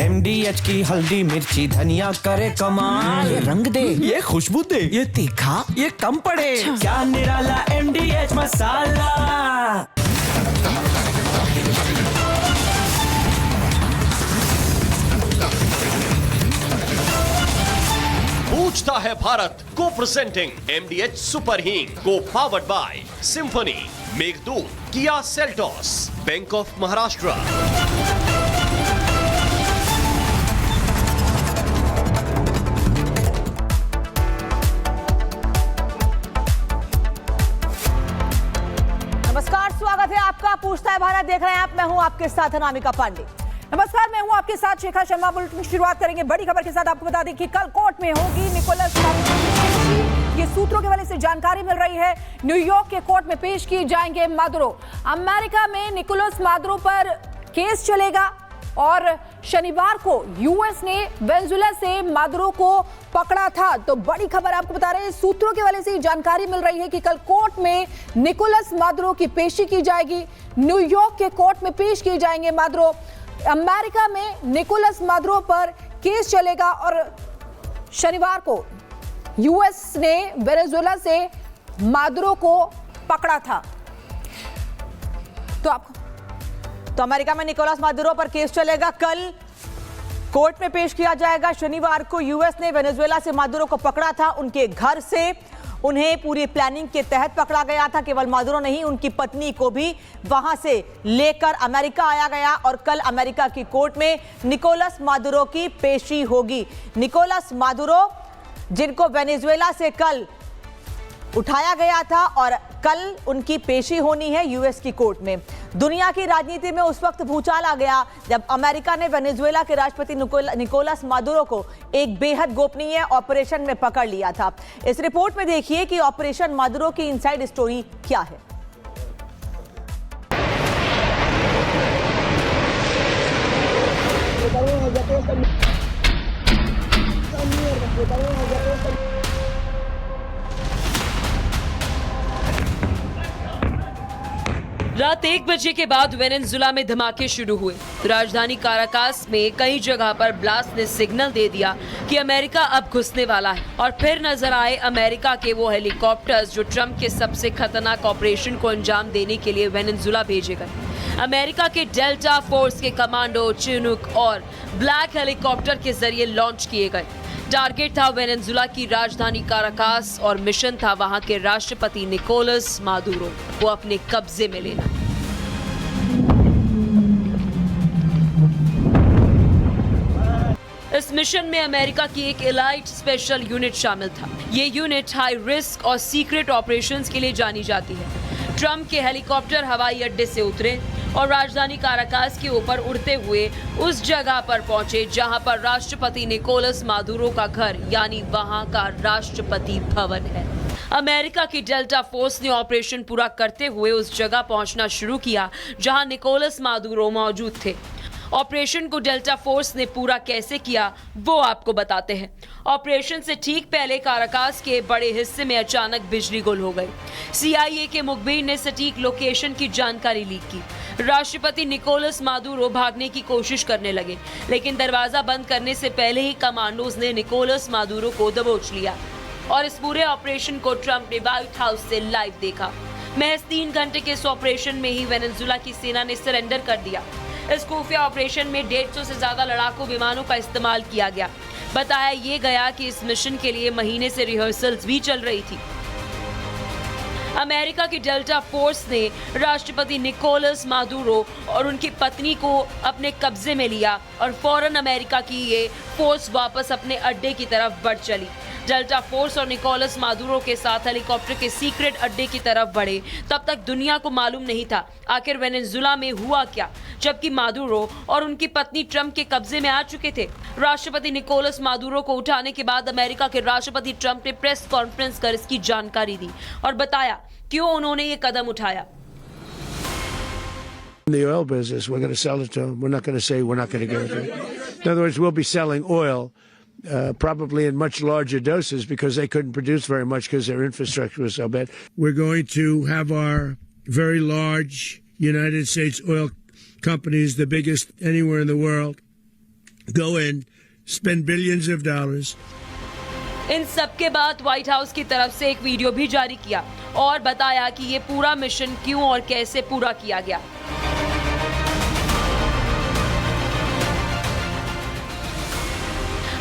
MDH की हल्दी मिर्ची धनिया करे कमाल। ये रंग दे, ये खुशबू दे, ये तीखा, ये कम पड़े। क्या निराला MDH मसाला। पूछता है भारत को प्रेजेंटिंग MDH सुपर हींग को powered by symphony, Meghdoot, Kia Seltos, bank of Maharashtra. नमस्कार, स्वागत है आपका। पूछता है भारत देख रहे हैं आप। मैं हूं आपके साथ अनामिका पांडे। नमस्कार, मैं हूं आपके साथ शिखा शर्मा। बुलेटिन की शुरुआत करेंगे बड़ी खबर के साथ। आपको बता दें कि कल कोर्ट में होगी निकोलस मादुरो। ये सूत्रों के हवाले से जानकारी मिल रही है। न्यूयॉर्क के कोर्ट में पेश किए जाएंगे मादुरो। अमेरिका में निकोलस मादुरो पर केस चलेगा और शनिवार को यूएस ने वेनेजुएला से मादुरो को पकड़ा था। तो बड़ी खबर आपको बता रहे हैं, सूत्रों के हवाले से जानकारी मिल रही है कि कल कोर्ट में निकोलस मादुरो की पेशी की जाएगी। न्यूयॉर्क के कोर्ट में पेश किए जाएंगे मादुरो। अमेरिका में निकोलस मादुरो पर केस चलेगा और शनिवार को यूएस ने वेनेजुएला से मादुरो को पकड़ा था। तो अमेरिका में निकोलस मादुरो पर केस चलेगा। कल कोर्ट में पेश किया जाएगा। शनिवार को यूएस ने वेनेजुएला से मादुरो को पकड़ा था। उनके घर से उन्हें पूरी प्लानिंग के तहत पकड़ा गया था। केवल मादुरो नहीं, उनकी पत्नी को भी वहां से लेकर अमेरिका आया गया और कल अमेरिका की कोर्ट में निकोलस मादुरो की पेशी होगी। निकोलस मादुरो जिनको वेनेजुएला से कल उठाया गया था और कल उनकी पेशी होनी है यूएस की कोर्ट में। दुनिया की राजनीति में उस वक्त भूचाल आ गया जब अमेरिका ने वेनेजुएला के राष्ट्रपति निकोलस मादुरो को एक बेहद गोपनीय ऑपरेशन में पकड़ लिया था। इस रिपोर्ट में देखिए कि ऑपरेशन मादुरो की इनसाइड स्टोरी क्या है। रात 1 बजे के बाद वेनेजुएला में धमाके शुरू हुए। राजधानी काराकास में कई जगह पर ब्लास्ट ने सिग्नल दे दिया कि अमेरिका अब घुसने वाला है और फिर नजर आए अमेरिका के वो हेलीकॉप्टर्स जो ट्रंप के सबसे खतरनाक ऑपरेशन को अंजाम देने के लिए वेनेजुएला भेजे गए। अमेरिका के डेल्टा फोर्स के कमांडो चिनूक और ब्लैक हेलीकॉप्टर के जरिए लॉन्च किए गए। टारगेट था वेनेजुएला की राजधानी काराकास और मिशन था वहां के राष्ट्रपति निकोलस मादुरो को अपने कब्जे में लेना। इस मिशन में अमेरिका की एक एलाइट स्पेशल यूनिट शामिल था। ये यूनिट हाई रिस्क और सीक्रेट ऑपरेशंस के लिए जानी जाती है। ट्रंप के हेलीकॉप्टर हवाई अड्डे से उतरे और राजधानी काराकास के ऊपर उड़ते हुए उस जगह पर पहुंचे जहां पर राष्ट्रपति निकोलस मादुरो का घर यानी वहां का राष्ट्रपति भवन है। अमेरिका की डेल्टा फोर्स ने ऑपरेशन पूरा करते हुए उस जगह पहुंचना शुरू किया जहां निकोलस मादुरो मौजूद थे। ऑपरेशन को डेल्टा फोर्स ने पूरा कैसे किया वो आपको बताते हैं। ऑपरेशन से ठीक पहले काराकास के बड़े हिस्से में अचानक बिजली गुल हो गई। CIA के मुखबिर ने सटीक लोकेशन की जानकारी लीक की। राष्ट्रपति निकोलस मादुरो भागने की कोशिश करने लगे, लेकिन दरवाजा बंद करने से पहले ही कमांडोज ने निकोलस मादुरो को दबोच लिया और इस पूरे ऑपरेशन को ट्रंप ने व्हाइट हाउस से लाइव देखा। महज 3 घंटे के इस ऑपरेशन में ही वेनेजुएला की सेना ने सरेंडर कर दिया। इस खुफिया ऑपरेशन में 150 से ज्यादा लड़ाकू विमानों का इस्तेमाल किया गया। बताया ये गया कि इस मिशन के लिए महीने से रिहर्सल्स भी चल रही थी। अमेरिका की डेल्टा फोर्स ने राष्ट्रपति निकोलस मादुरो और उनकी पत्नी को अपने कब्जे में लिया और फौरन अमेरिका की ये फोर्स वापस अपने अड्डे की तरफ बढ़ चली। डेल्टा फोर्स और निकोलस मादुरो के साथ हेलीकॉप्टर के सीक्रेट अड्डे की तरफ बढ़े। तब तक दुनिया को मालूम नहीं था आखिर वेनेजुएला में हुआ क्या, जबकि मादुरो और उनकी पत्नी ट्रंप के कब्जे में आ चुके थे। राष्ट्रपति निकोलस मादुरो को उठाने के बाद अमेरिका के राष्ट्रपति ट्रंप ने प्रेस कॉन्फ्रेंस कर इसकी जानकारी दी और बताया क्यों उन्होंने ये कदम उठाया। The oil business, we're going to sell it to them. We're not going to say we're not going to give it to them. In other words, we'll be selling oil, probably in much larger doses because they couldn't produce very much because their infrastructure was so bad. We're going to have our very large United States oil companies, the biggest anywhere in the world, go in, spend billions of dollars. इन सब के बाद white house की तरफ से एक video भी जारी किया और बताया कि ये पूरा मिशन क्यों और कैसे पूरा किया गया।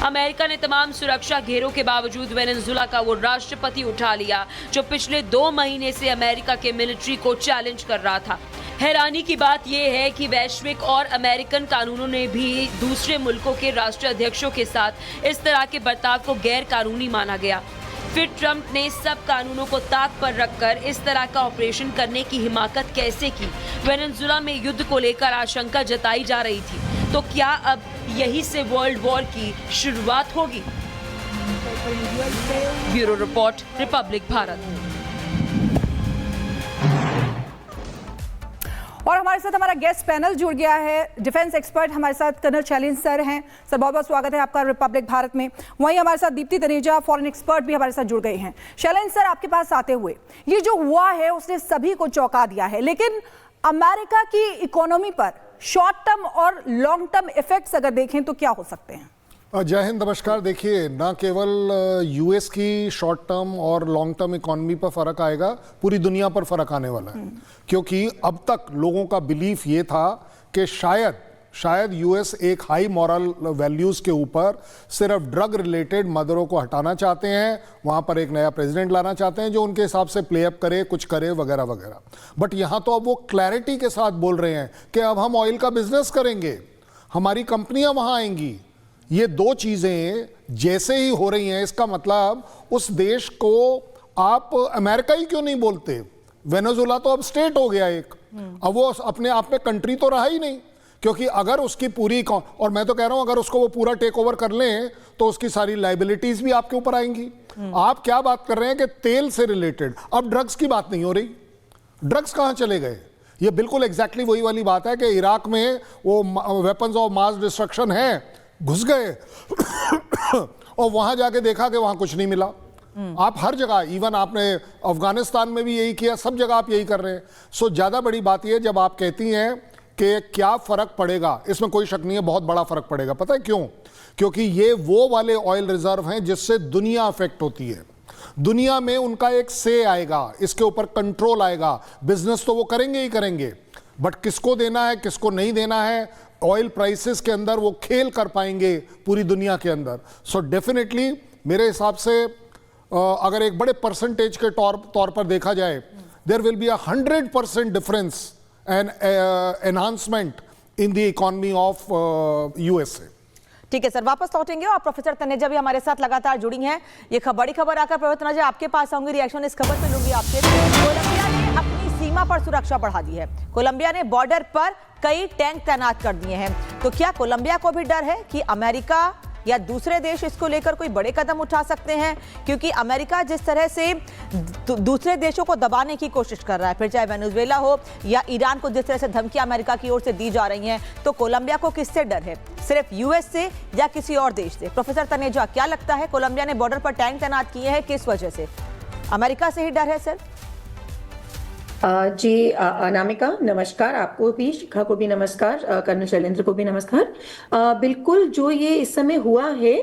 अमेरिका ने तमाम सुरक्षा घेरों के बावजूद वेनेजुएला का वो राष्ट्रपति उठा लिया जो पिछले 2 महीने से अमेरिका के मिलिट्री को चैलेंज कर रहा था। हैरानी की बात यह है कि वैश्विक और अमेरिकन कानूनों ने भी दूसरे मुल्कों के राष्ट्राध्यक्षों के साथ इस तरह के बर्ताव को गैर कानूनी माना गया। फिर ट्रंप ने सब कानूनों को ताक पर रखकर इस तरह का ऑपरेशन करने की हिमाकत कैसे की? वेनेजुएला में युद्ध को लेकर आशंका जताई जा रही थी, तो क्या अब यही से वर्ल्ड वॉर की शुरुआत होगी? Bureau report, Republic Bharat. और हमारे साथ हमारा गेस्ट पैनल जुड़ गया है। डिफेंस एक्सपर्ट हमारे साथ कर्नल शैलेंद्र सर हैं। सर बहुत बहुत स्वागत है आपका रिपब्लिक भारत में। वहीं हमारे साथ दीप्ति तनेजा फॉरेन एक्सपर्ट भी हमारे साथ जुड़ गए हैं। शैलेंद्र सर, आपके पास आते हुए, ये जो हुआ है उसने सभी को चौंका दिया है, लेकिन अमेरिका की इकोनॉमी पर शॉर्ट टर्म और लॉन्ग टर्म इफेक्ट्स अगर देखें तो क्या हो सकते हैं? जय हिंद, नमस्कार। देखिए, ना केवल यूएस की शॉर्ट टर्म और लॉन्ग टर्म इकोनॉमी पर फर्क आएगा, पूरी दुनिया पर फर्क आने वाला है। क्योंकि अब तक लोगों का बिलीफ ये था कि शायद यूएस एक हाई मॉरल वैल्यूज के ऊपर सिर्फ ड्रग रिलेटेड मर्डरों को हटाना चाहते हैं, वहां पर एक नया प्रेसिडेंट लाना चाहते हैं जो उनके हिसाब से प्ले अप करे, कुछ करे वगैरह वगैरह। बट यहां तो अब वो क्लैरिटी के साथ बोल रहे हैं कि अब हम ऑयल का बिजनेस करेंगे, हमारी कंपनियां वहां आएंगी। ये 2 चीजें जैसे ही हो रही हैं, इसका मतलब उस देश को आप अमेरिका ही क्यों नहीं बोलते? वेनेजुएला तो अब स्टेट हो गया एक, अब वो अपने आप में कंट्री तो रहा ही नहीं। क्योंकि अगर उसकी पूरी, और मैं तो कह रहा हूं अगर उसको वो पूरा टेक ओवर कर लें तो उसकी सारी लाइबिलिटीज भी आपके ऊपर आएंगी। आप क्या बात कर रहे हैं कि तेल से रिलेटेड, अब ड्रग्स की बात नहीं हो रही। ड्रग्स कहां चले गए? ये बिल्कुल एग्जैक्टली वही वाली बात है कि इराक में वो वेपन्स ऑफ मास डिस्ट्रक्शन है, घुस गए और वहां जाके देखा कि वहां कुछ नहीं मिला। आप हर जगह, इवन आपने अफगानिस्तान में भी यही किया, सब जगह आप यही कर रहे हैं। सो ज्यादा बड़ी बात यह, जब आप कहती हैं कि क्या फर्क पड़ेगा, इसमें कोई शक नहीं है, बहुत बड़ा फर्क पड़ेगा। पता है क्यों? क्योंकि ये वो वाले ऑयल रिजर्व हैं जिससे दुनिया अफेक्ट होती है। दुनिया में उनका एक से आएगा, इसके ऊपर कंट्रोल आएगा। बिजनेस तो वो करेंगे ही करेंगे, बट किसको देना है, किसको नहीं देना है, ऑयल प्राइसेस के अंदर वो खेल कर पाएंगे पूरी दुनिया के अंदर। सो डेफिनेटली मेरे हिसाब से अगर एक बड़े परसेंटेज के तौर पर देखा जाए, there will be 100% difference and enhancement in the economy of USA. ठीक है सर, वापस लौटेंगे और प्रोफेसर तनेजा भी हमारे साथ लगातार जुड़ी हैं। ये बड़ी खबर आकर प्रोफेसर तनेजा आपके पास आऊंगी, रिएक्शन इस खबर पे लूंगी आपसे। कोलंबिया ने अपनी सीमा पर सुरक्षा बढ़ा दी है। कोलंबिया ने बॉर्डर पर कई टैंक तैनात कर दिए हैं। तो क्या कोलंबिया को भी डर है कि अमेरिका या दूसरे देश इसको लेकर कोई बड़े कदम उठा सकते हैं? क्योंकि अमेरिका जिस तरह से दूसरे देशों को दबाने की कोशिश कर रहा है, फिर चाहे वेनेजुएला हो या ईरान को जिस तरह से धमकियां अमेरिका की ओर से दी जा रही हैं, तो कोलंबिया को किससे डर है? सिर्फ यूएस से या किसी और देश से? प्रोफेसर तनेजा, क्या लगता है कोलंबिया ने बॉर्डर पर टैंक तैनात किए हैं, किस वजह से? अमेरिका से ही डर है सर? जी अनामिका, नमस्कार। आपको भी, शिखा को भी नमस्कार, कर्नल शैलेंद्र को भी नमस्कार। बिल्कुल जो ये इस समय हुआ है,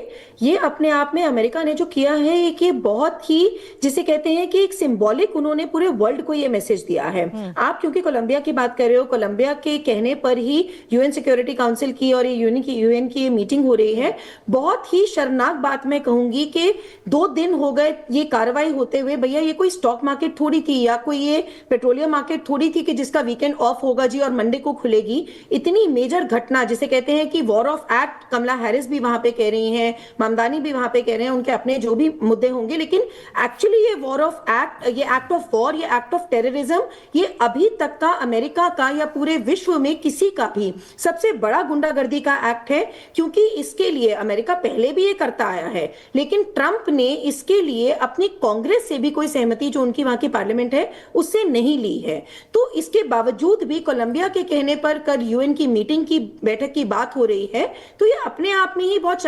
ये अपने आप में अमेरिका ने जो किया है, एक ये बहुत ही, जिसे कहते हैं कि एक सिंबॉलिक, उन्होंने पूरे वर्ल्ड को ये मैसेज दिया है। आप क्योंकि कोलंबिया की बात कर रहे हो, कोलंबिया के कहने पर ही यूएन सिक्योरिटी काउंसिल की और यूएन की मीटिंग हो रही है। बहुत ही शर्मनाक बात मैं कहूंगी कि 2 दिन हो गए ये कार्रवाई होते हुए। भैया, ये कोई स्टॉक मार्केट थोड़ी थी या कोई ये पेट्रोलियम मार्केट थोड़ी थी कि जिसका वीकेंड ऑफ होगा जी और मंडे को खुलेगी। इतनी मेजर घटना, जिसे कहते हैं कि war of act, Kamala Harris भी वहां पे कह रही हैं, ममदानी भी वहां पे कह रहे हैं, उनके अपने जो भी मुद्दे होंगे, लेकिन एक्चुअली ये वॉर ऑफ एक्ट, ये एक्ट ऑफ वॉर, ये एक्ट ऑफ टेररिज्म, ये अभी तक का अमेरिका का या पूरे विश्व में किसी का भी सबसे बड़ा गुंडागर्दी का एक्ट है। क्योंकि इसके लिए अमेरिका पहले भी ये करता आया है, लेकिन ट्रंप ने इसके लिए अपनी कांग्रेस से भी कोई सहमति, जो उनकी वहां की पार्लियामेंट है, उससे नहीं ली है। तो इसके बावजूद भी कोलंबिया के कहने पर कल यूएन की मीटिंग की बैठक की बात हो रही है। तो ये अपने आप में ही बहुत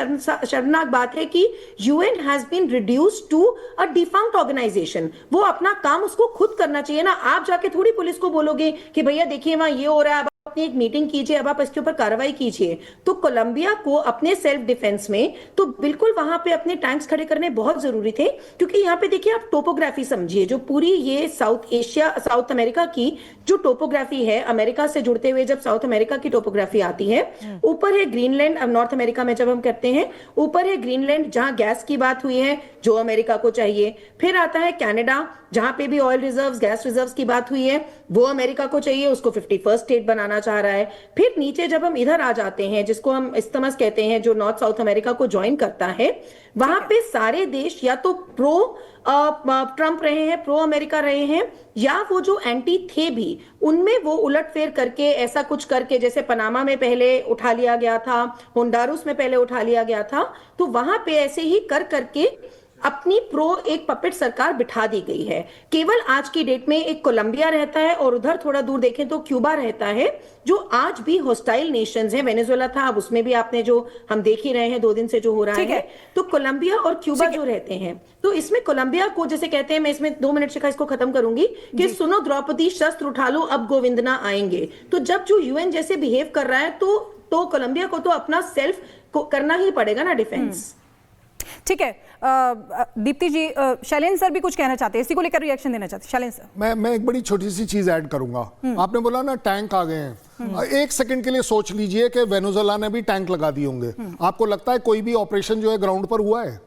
शर्मनाक बात है कि UN has been reduced to a defunct organisation. वो अपना काम उसको खुद करना चाहिए ना। आप जाके थोड़ी पुलिस को बोलोगे कि भैया देखिए वहां ये हो रहा है, अपनी एक मीटिंग कीजिए, अब आप इसके ऊपर कार्रवाई कीजिए। तो कोलंबिया को अपने सेल्फ डिफेंस में तो बिल्कुल वहां पे अपने टैंक्स खड़े करने बहुत जरूरी थे, क्योंकि यहाँ पे देखिए आप टोपोग्राफी समझिए, जो पूरी ये साउथ अमेरिका की जो टोपोग्राफी है, अमेरिका से जुड़ते हुए जब साउथ अमेरिका की टोपोग्राफी आती है, ऊपर है ग्रीनलैंड, अब नॉर्थ अमेरिका में जब हम करते हैं, ऊपर है ग्रीनलैंड जहां गैस की बात हुई है जो अमेरिका को चाहिए, फिर आता है कनाडा जहां पे भी ऑयल रिजर्व्स, गैस रिजर्व्स की बात हुई है, वो अमेरिका को चाहिए, उसको 51st स्टेट बनाना चाह रहा है। फिर नीचे जब हम इधर आ जाते हैं, जिसको हम इस्तमस कहते हैं, जो नॉर्थ साउथ अमेरिका को ज्वाइन करता है, वहां पे सारे देश या तो प्रो ट्रंप रहे हैं, प्रो अमेरिका रहे हैं, या वो जो एंटी थे भी उनमें वो उलटफेर करके ऐसा कुछ करके, जैसे पनामा में पहले उठा लिया गया था, होंडुरास में पहले उठा लिया गया था, तो वहां पे ऐसे ही कर करके अपनी प्रो एक पपेट सरकार बिठा दी गई है। केवल आज की डेट में एक कोलंबिया रहता है और उधर थोड़ा दूर देखें तो क्यूबा रहता है, जो आज भी हॉस्टाइल नेशंस हैं। वेनेजुएला था, अब उसमें भी आपने जो हम देख ही रहे हैं 2 दिन से जो हो रहा है, तो कोलंबिया और क्यूबा जो रहते हैं, तो इसमें कोलंबिया को जैसे कहते हैं, मैं इसमें 2 मिनट से इसको खत्म करूंगी कि सुनो द्रौपदी शस्त्र उठा लो, अब गोविंदना आएंगे। तो जब जो यूएन जैसे बिहेव कर रहा है, तो कोलंबिया को तो अपना सेल्फ को करना ही पड़ेगा ना डिफेंस। ठीक है, दीप्ति जी, शैलेंद्र सर भी कुछ कहना चाहते हैं, इसी को लेकर रिएक्शन देना चाहते हैं। शैलेंद्र सर, मैं एक बड़ी छोटी सी चीज ऐड करूंगा। आपने बोला ना टैंक आ गए हैं, एक सेकंड के लिए सोच लीजिए कि वेनेजुएला ने भी टैंक लगा दिए होंगे। आपको लगता है कोई भी ऑपरेशन जो है ग्राउंड पर हुआ है?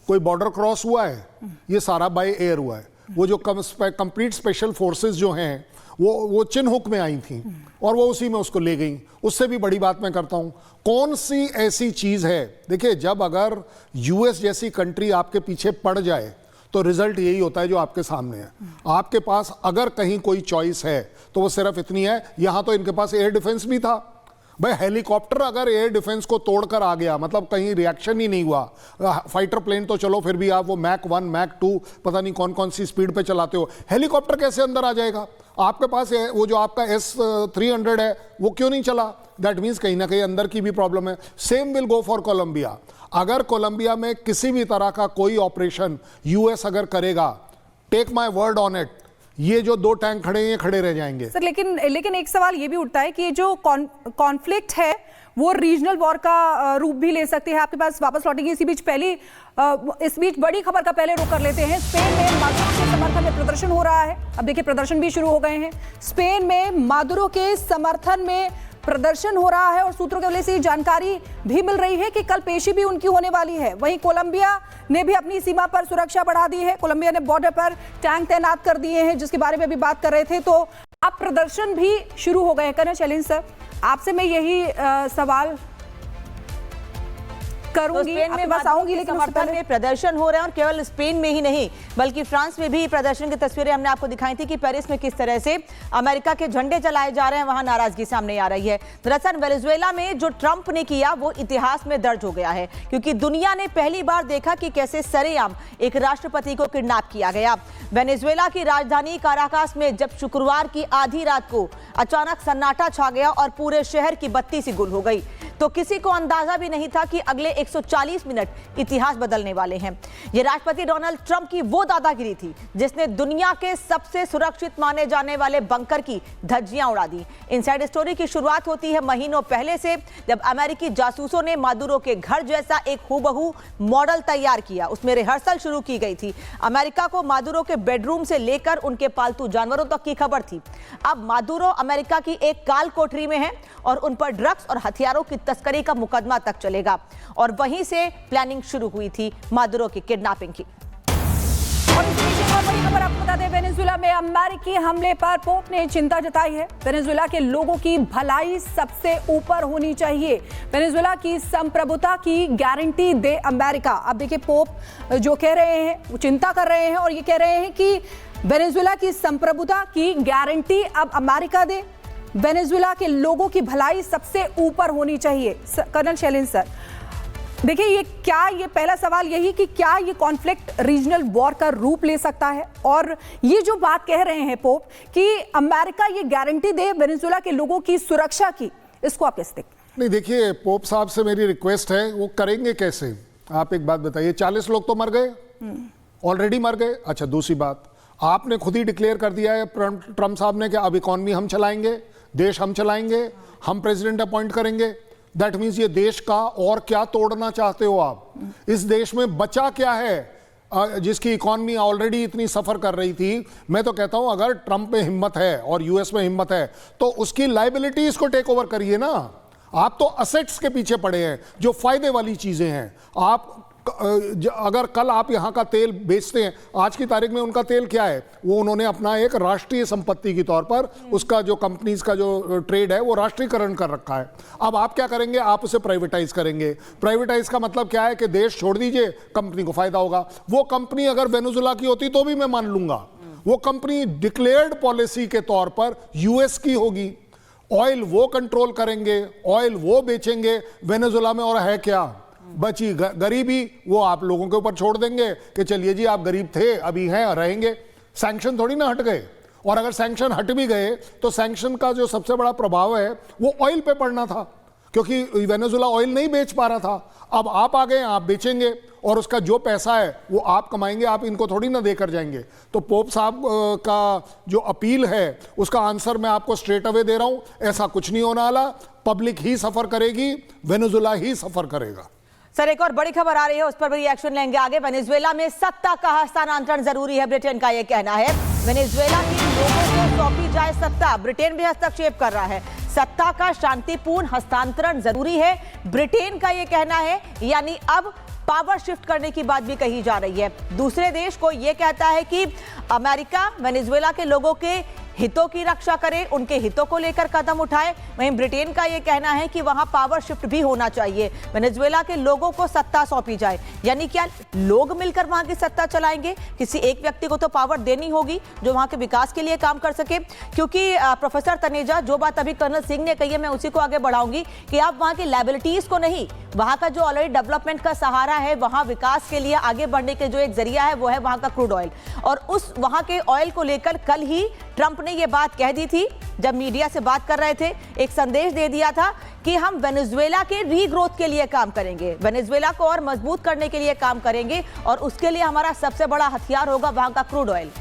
कोई बॉर्डर क्रॉस हुआ है? ये सारा बाय एयर हुआ है। वो जो कंप्लीट स्पेशल फोर्सेस जो हैं वो चिन्हुक में आई थी और वो उसी में उसको ले गई। उससे भी बड़ी बात मैं करता हूं, कौन सी ऐसी चीज है, देखिए जब अगर यूएस जैसी कंट्री आपके पीछे पड़ जाए तो रिजल्ट यही होता है जो आपके सामने है। आपके पास अगर कहीं कोई चॉइस है तो वो सिर्फ इतनी है, यहां तो इनके पास एयर डिफेंस भी था भाई। हेलीकॉप्टर अगर एयर डिफेंस को तोड़कर आ गया, मतलब कहीं रिएक्शन ही नहीं हुआ, फाइटर प्लेन तो चलो फिर भी आप वो मैक 1 मैक 2 पता नहीं कौन कौन सी स्पीड पे चलाते हो, हेलीकॉप्टर कैसे अंदर आ जाएगा? आपके पास वो जो आपका S-300 है वो क्यों नहीं चला? दैट मीन्स कहीं ना कहीं अंदर की भी प्रॉब्लम है। Same will go for Colombia. अगर कोलंबिया में किसी भी तरह का कोई ऑपरेशन यूएस अगर करेगा, take my word on it, ये जो 2 टैंक खड़े हैं ये खड़े रह जाएंगे। सर लेकिन एक सवाल ये भी उठता है कि जो कॉन्फ्लिक्ट है वो रीजनल वॉर का रूप भी ले सकते हैं। आपके पास वापस लौटेंगे इसी बीच इस बीच बड़ी खबर का पहले रुख कर लेते हैं। स्पेन में मादुरो के समर्थन में प्रदर्शन हो रहा है। अब देखिए प्रदर्शन भी शुरू हो गए हैं। स्पेन में मादुरो के समर्थन में प्रदर्शन हो रहा है और सूत्रों के वजह से जानकारी भी मिल रही है कि कल पेशी भी उनकी होने वाली है। वहीं कोलंबिया ने भी अपनी सीमा पर सुरक्षा बढ़ा दी है। कोलंबिया ने बॉर्डर पर टैंक तैनात कर दिए हैं, जिसके बारे में भी बात कर रहे थे। तो अब प्रदर्शन भी शुरू हो गए हैं। करना शैलेंद्र सर, आपसे मैं यही सवाल करूंगी, आपके पास आऊंगी, लेकिन समर्थन में प्रदर्शन हो रहे हैं और केवल स्पेन में ही नहीं बल्कि फ्रांस में भी प्रदर्शन की तस्वीरें हमने आपको दिखाई थी कि पेरिस में किस तरह से अमेरिका के झंडे जलाए जा रहे हैं, वहां नाराजगी सामने आ रही है। दरअसल वेनेजुएला में जो ट्रंप ने किया वो इतिहास में दर्ज हो गया है, क्योंकि दुनिया ने पहली बार देखा कि कैसे सरेआम एक राष्ट्रपति को किडनैप किया गया। वेनेजुएला की राजधानी काराकास में जब शुक्रवार की आधी रात को अचानक सन्नाटा छा गया और पूरे शहर की बत्ती सी गुल हो गई, तो किसी को अंदाजा भी नहीं था कि अगले 140 मिनट इतिहास बदलने वाले हैं। यह राष्ट्रपति डोनाल्ड ट्रंप की वो दादागिरी थी जिसने दुनिया के सबसे सुरक्षित माने जाने वाले बंकर की धज्जियां उड़ा दी। इनसाइड स्टोरी की शुरुआत होती है महीनों पहले से, जब अमेरिकी जासूसों ने मादुरो के घर जैसा एक हूबहू मॉडल तैयार किया। उसमें रिहर्सल शुरू की गई थी। अमेरिका को मादुरो के बेडरूम से लेकर उनके पालतू जानवरों तक की खबर थी। अब मादुरो अमेरिका की एक काल कोठरी में है और उन पर ड्रग्स और हथियारों की तस्करी का मुकदमा तक चलेगा, और वहीं से प्लानिंग शुरू हुई थी मादुरो की किडनैपिंग की। और इस बीच एक और बड़ी खबर आपको बता दें, वेनेजुएला में अमेरिकी हमले पर पोप ने चिंता जताई है। वेनेजुएला के लोगों की भलाई सबसे ऊपर होनी चाहिए। वेनेजुएला की संप्रभुता की गारंटी दे अमेरिका। अब देखिए पोप जो कह रहे हैं वो चिंता कर रहे हैं और ये कह रहे हैं कि वेनेजुएला की संप्रभुता की गारंटी अब अमेरिका दे। वेनेजुएला के लोगों की भलाई सबसे ऊपर होनी चाहिए। कर्नल शैलेंद्र सर, देखिए ये पहला सवाल यही कि क्या ये कॉन्फ्लिक्ट रीजनल वॉर का रूप ले सकता है, और ये जो बात कह रहे हैं पोप कि अमेरिका ये गारंटी दे वेनेजुएला के लोगों की सुरक्षा की, इसको आप कैसे देखते हैं? नहीं देखिए, पोप साहब से मेरी रिक्वेस्ट है, वो करेंगे कैसे? आप एक बात बताइए, 40 लोग तो मर गए, ऑलरेडी मर गए। अच्छा, दूसरी बात, आपने खुद ही डिक्लेयर कर दिया है ट्रंप साहब ने कि अब इकॉनमी हम चलाएंगे, देश हम चलाएंगे, हम प्रेसिडेंट अपॉइंट करेंगे। दैट मीन्स ये देश का और क्या तोड़ना चाहते हो आप? इस देश में बचा क्या है जिसकी इकॉनमी ऑलरेडी इतनी सफर कर रही थी? मैं तो कहता हूं अगर ट्रंप में हिम्मत है और यूएस में हिम्मत है तो उसकी लायबिलिटीज को टेक ओवर करिए ना। आप तो असेट्स के पीछे पड़े हैं, जो फायदे वाली चीजें हैं। आप अगर कल आप यहां का तेल बेचते हैं, आज की तारीख में उनका तेल क्या है? वो उन्होंने अपना एक राष्ट्रीय संपत्ति के तौर पर उसका जो कंपनीज का जो ट्रेड है वो राष्ट्रीयकरण कर रखा है। अब आप क्या करेंगे? आप उसे प्राइवेटाइज करेंगे। प्राइवेटाइज का मतलब क्या है कि देश छोड़ दीजिए, कंपनी को फायदा होगा। वो कंपनी अगर वेनेजुएला की होती तो भी मैं मान लूंगा। वो कंपनी डिक्लेयर्ड पॉलिसी के तौर पर यूएस की होगी। ऑयल वो कंट्रोल करेंगे, ऑयल वो बेचेंगे। वेनेजुएला में और है क्या? बची गरीबी, वो आप लोगों के ऊपर छोड़ देंगे कि चलिए जी आप गरीब थे, अभी हैं, रहेंगे। सैंक्शन थोड़ी ना हट गए। और अगर सैंक्शन हट भी गए तो सैंक्शन का जो सबसे बड़ा प्रभाव है वो ऑयल पे पड़ना था, क्योंकि वेनेजुएला ऑयल नहीं बेच पा रहा था। अब आप आ गए, आप बेचेंगे और उसका जो पैसा है वो आप कमाएंगे, आप इनको थोड़ी ना देकर जाएंगे। तो पोप साहब का जो अपील है उसका आंसर मैं आपको स्ट्रेट अवे दे रहा हूं, ऐसा कुछ नहीं होने वाला। पब्लिक ही सफर करेगी, वेनेजुएला ही सफर करेगा। सर, एक और बड़ी खबर आ रही है, उस पर भी रिएक्शन लेंगे आगे। वेनेजुएला में सत्ता का हस्तांतरण जरूरी है, ब्रिटेन का यह कहना है। वेनेजुएला के लोगों को सौंपी जाए सत्ता, ब्रिटेन भी हस्तक्षेप कर रहा है। सत्ता का शांतिपूर्ण हस्तांतरण जरूरी है, ब्रिटेन का यह कहना है। यानी अब पावर शिफ्ट करने की बात भी कही जा रही है। दूसरे देश को यह कहता है कि अमेरिका वेनेजुएला के लोगों के हितों की रक्षा करे, उनके हितों को लेकर कदम उठाए। वहीं ब्रिटेन का यह कहना है कि वहां पावर शिफ्ट भी होना चाहिए, वेनेजुएला के लोगों को सत्ता सौंपी जाए। यानी क्या लोग मिलकर वहां की सत्ता चलाएंगे? किसी एक व्यक्ति को तो पावर देनी होगी जो वहां के विकास के लिए काम कर सके। क्योंकि प्रोफेसर तनेजा, जो बात अभी कर्नल सिंह ने कही है, मैं उसी को आगे बढ़ाऊंगी कि आप वहां की लायबिलिटीज को नहीं, वहां का जो ऑलरेडी डेवलपमेंट का सहारा है, वहां विकास के लिए आगे बढ़ने के जो एक जरिया है वो है वहां का क्रूड ऑयल। और उस वहां के ऑयल को लेकर कल ही ट्रंप ने यह बात कह दी थी, जब मीडिया से बात कर रहे थे, एक संदेश दे दिया था कि हम वेनेजुएला के रीग्रोथ के लिए काम करेंगे, वेनेजुएला को और मजबूत करने के लिए काम करेंगे और उसके लिए हमारा सबसे बड़ा हथियार होगा वहां का क्रूड ऑयल।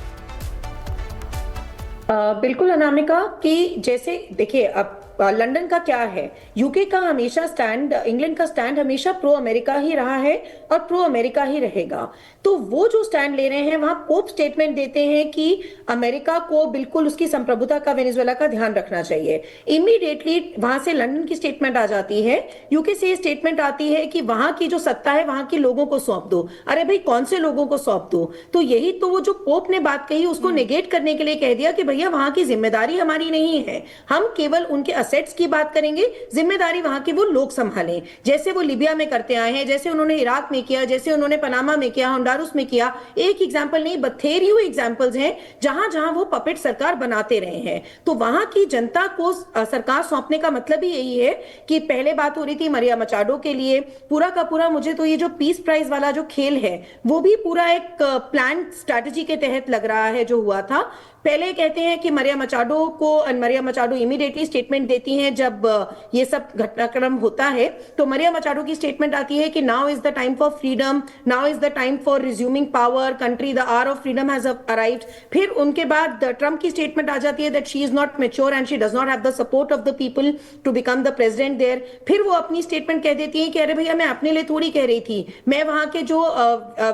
बिल्कुल अनामिका, कि जैसे देखिए अब लंदन का क्या है, यूके का हमेशा स्टैंड, इंग्लैंड का स्टैंड हमेशा प्रो अमेरिका ही रहा है और प्रो अमेरिका ही रहेगा। तो वो जो स्टैंड ले रहे हैं, वहां पोप स्टेटमेंट देते हैं कि अमेरिका को बिल्कुल उसकी संप्रभुता का वेनेजुएला का ध्यान रखना चाहिए। इमीडिएटली वहां से लंदन की स्टेटमेंट आ जाती है, यूके से स्टेटमेंट आती है कि वहां की जो सत्ता है वहां के लोगों को सौंप दो। अरे भाई, कौन से लोगों को सौंप दो? तो यही तो वो जो पोप ने बात कही उसको नेगेट करने के लिए कह दिया कि भैया वहां की जिम्मेदारी हमारी नहीं है, हम केवल उनके असेट्स की बात करेंगे, जिम्मेदारी वहां के वो लोग संभालें। जैसे वो लिबिया में करते आए हैं, जैसे उन्होंने इराक में किया, जैसे उन्होंने पनामा में किया, होंडुरास में किया। एक एग्जांपल नहीं, बथेरियों एग्जांपल्स हैं जहां जहां वो पपेट सरकार बनाते रहे हैं। तो वहां की जनता को सरकार सौंपने का मतलब ही यही है कि पहले बात हो रही थी मरिया मचाडो के लिए, पूरा का पूरा मुझे तो ये जो पीस प्राइज वाला जो खेल है वो भी पूरा एक प्लान स्ट्रैटेजी के तहत लग रहा है जो हुआ था। पहले कहते हैं कि मरिया मचाडो इमीडिएटली स्टेटमेंट देती हैं जब ये सब घटनाक्रम होता है। तो मरिया मचाडो की स्टेटमेंट आती है कि now is the time for freedom, now is the time for resuming power, country the hour of freedom has arrived. फिर उनके बाद ट्रंप की स्टेटमेंट आ जाती है that she is not mature and she does not have the support of the people to become the president there. फिर वो अपनी स्टेटमेंट कह देती है कि अरे भैया, मैं अपने लिए थोड़ी कह रही थी, मैं वहां के जो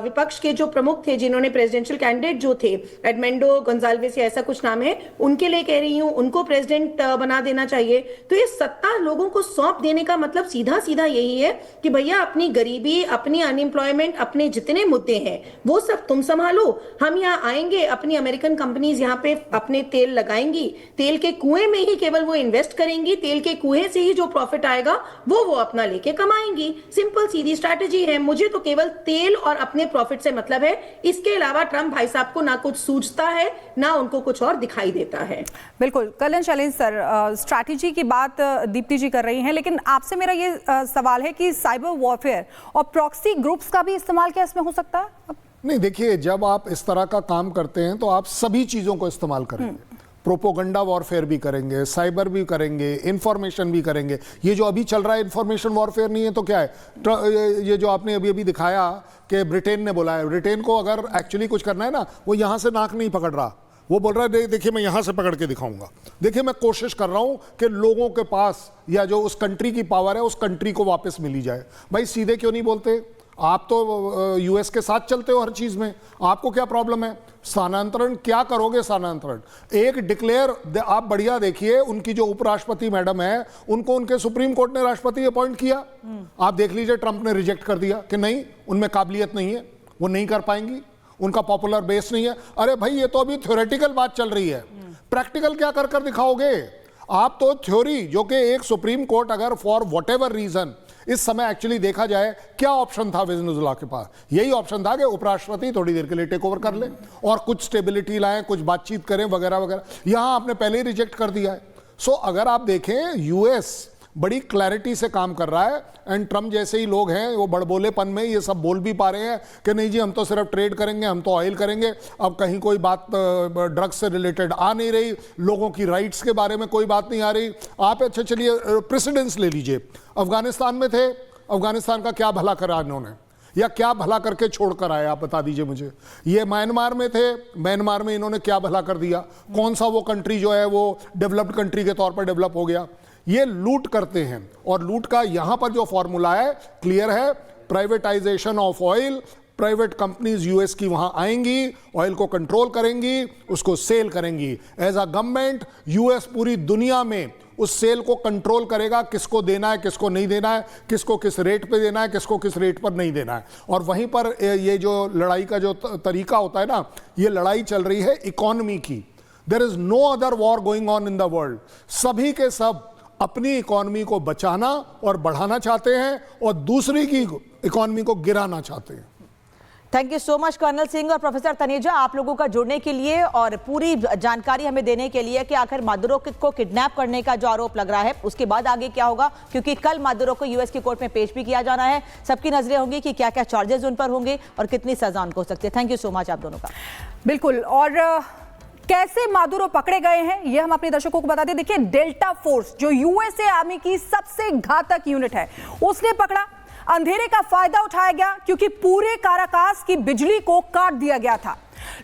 विपक्ष के जो प्रमुख थे, जिन्होंने प्रेसिडेंशियल कैंडिडेट जो थे, एडमेंडो गोंजाल्वेस ऐसा कुछ नाम है, उनके लिए कह रही हूं, उनको प्रेसिडेंट बना देना चाहिए। तो ये सत्ता लोगों को सौंप देने का मतलब सीधा सीधा यही है कि भैया अपनी गरीबी, अपनी अनएम्प्लॉयमेंट, अपने जितने मुद्दे हैं वो सब तुम संभालो, हम यहाँ आएंगे, अपनी अमेरिकन कंपनीज यहाँ पे अपने तेल लगाएंगी, तेल के कुएं में ही केवल वो इन्वेस्ट करेंगी, तेल के कुएं से ही जो प्रॉफिट आएगा वो अपना लेके कमाएंगी। सिंपल सीधी स्ट्रैटेजी है। मुझे तो केवल तेल और अपने प्रॉफिट से मतलब है, इसके अलावा ट्रंप भाई साहब को ना कुछ सूझता है ना उनको कुछ और दिखाई देता है। बिल्कुल। कल्याण शैलेंद्र सर, स्ट्रैटेजी की बात दीप्ति जी कर रही हैं, लेकिन आपसे मेरा ये सवाल है कि साइबर वॉरफेयर और प्रॉक्सी ग्रुप्स का भी इस्तेमाल क्या इसमें हो सकता है? नहीं, देखिए, जब आप इस तरह का काम करते हैं तो आप सभी चीजों को इस्तेमाल करेंगे। प्रोपोगंडा वॉरफेयर भी करेंगे, साइबर भी करेंगे, इंफॉर्मेशन भी करेंगे। ये जो अभी चल रहा है इंफॉर्मेशन वॉरफेयर नहीं है तो क्या है? ये जो आपने अभी अभी दिखाया कि ब्रिटेन ने बोला है, ब्रिटेन को अगर एक्चुअली कुछ करना है ना, वो यहां से नाक नहीं पकड़ रहा, वो बोल रहा है देखिए मैं यहां से पकड़ के दिखाऊंगा। देखिए मैं कोशिश कर रहा हूं कि लोगों के पास या जो उस कंट्री की पावर है उस कंट्री को वापस मिली जाए। भाई सीधे क्यों नहीं बोलते? आप तो यूएस के साथ चलते हो हर चीज में, आपको क्या प्रॉब्लम है? स्थानांतरण क्या करोगे? स्थानांतरण एक डिक्लेयर आप बढ़िया देखिए, उनकी जो उपराष्ट्रपति मैडम है उनको उनके सुप्रीम कोर्ट ने राष्ट्रपति अपॉइंट किया। आप देख लीजिए ट्रंप ने रिजेक्ट कर दिया कि नहीं, उनमें काबिलियत नहीं है, वो नहीं कर पाएंगी, उनका पॉपुलर बेस नहीं है। अरे भाई ये तो अभी थ्योरेटिकल बात चल रही है, प्रैक्टिकल क्या कर कर दिखाओगे? आप तो थ्योरी, जो कि एक सुप्रीम कोर्ट अगर फॉर व्हाटएवर रीजन इस समय एक्चुअली देखा जाए क्या ऑप्शन था वेनेजुएला के पास, यही ऑप्शन था कि उपराष्ट्रपति थोड़ी देर के लिए टेक ओवर कर ले और कुछ स्टेबिलिटी लाएं, कुछ बातचीत करें वगैरह वगैरह। यहां आपने पहले ही रिजेक्ट कर दिया है। सो अगर आप देखें यूएस बड़ी क्लैरिटी से काम कर रहा है एंड ट्रम्प जैसे ही लोग हैं वो बड़बोलेपन में ये सब बोल भी पा रहे हैं कि नहीं जी हम तो सिर्फ ट्रेड करेंगे, हम तो ऑयल करेंगे, अब कहीं कोई बात ड्रग्स से रिलेटेड आ नहीं रही, लोगों की राइट्स के बारे में कोई बात नहीं आ रही। आप अच्छा चलिए प्रेसिडेंट्स ले लीजिए, अफगानिस्तान में थे, अफगानिस्तान का क्या भला करा इन्होंने या क्या भला करके छोड़कर आए? आप बता दीजिए मुझे। ये म्यांमार में थे, म्यांमार में इन्होंने क्या भला कर दिया? कौन सा वो कंट्री जो है वो डेवलप्ड कंट्री के तौर पर डेवलप हो गया? ये लूट करते हैं और लूट का यहां पर जो फॉर्मूला है क्लियर है, privatisation of oil. Private companies US की वहां आएंगी, ऑयल को कंट्रोल करेंगी, उसको सेल करेंगी। एज अ गवर्नमेंट यूएस पूरी दुनिया में उस सेल को कंट्रोल करेगा, किसको देना है, किसको नहीं देना है, किसको किस रेट पे देना है, किसको किस रेट पर नहीं देना है। और वहीं पर ये जो लड़ाई का जो तरीका होता है ना, ये लड़ाई चल रही है इकोनॉमी की। There is no other war going on in the world. सभी के सब अपनी इकोनॉमी को बचाना और बढ़ाना चाहते हैं और दूसरी की इकोनॉमी को गिराना चाहते हैं। Thank you so much colonel Singh और प्रोफेसर तनेजा, आप लोगों का जुड़ने के लिए और पूरी जानकारी हमें देने के लिए कि आखिर मादुरो को किडनैप करने का जो आरोप लग रहा है उसके बाद आगे क्या होगा, क्योंकि कल मादुरो को यूएस की कोर्ट में पेश भी किया जाना है। सबकी नजरें होंगी कि क्या क्या चार्जेस उन पर होंगे और कितनी सजा उनको हो सकती है। थैंक यू सो मच आप दोनों का। बिल्कुल। और कैसे मादुरो पकड़े गए हैं ये हम अपने दर्शकों को बता दें। देखिए डेल्टा फोर्स जो यूएसए आर्मी की सबसे घातक यूनिट है उसने पकड़ा। अंधेरे का फायदा उठाया गया क्योंकि पूरे काराकास की बिजली को काट दिया गया था।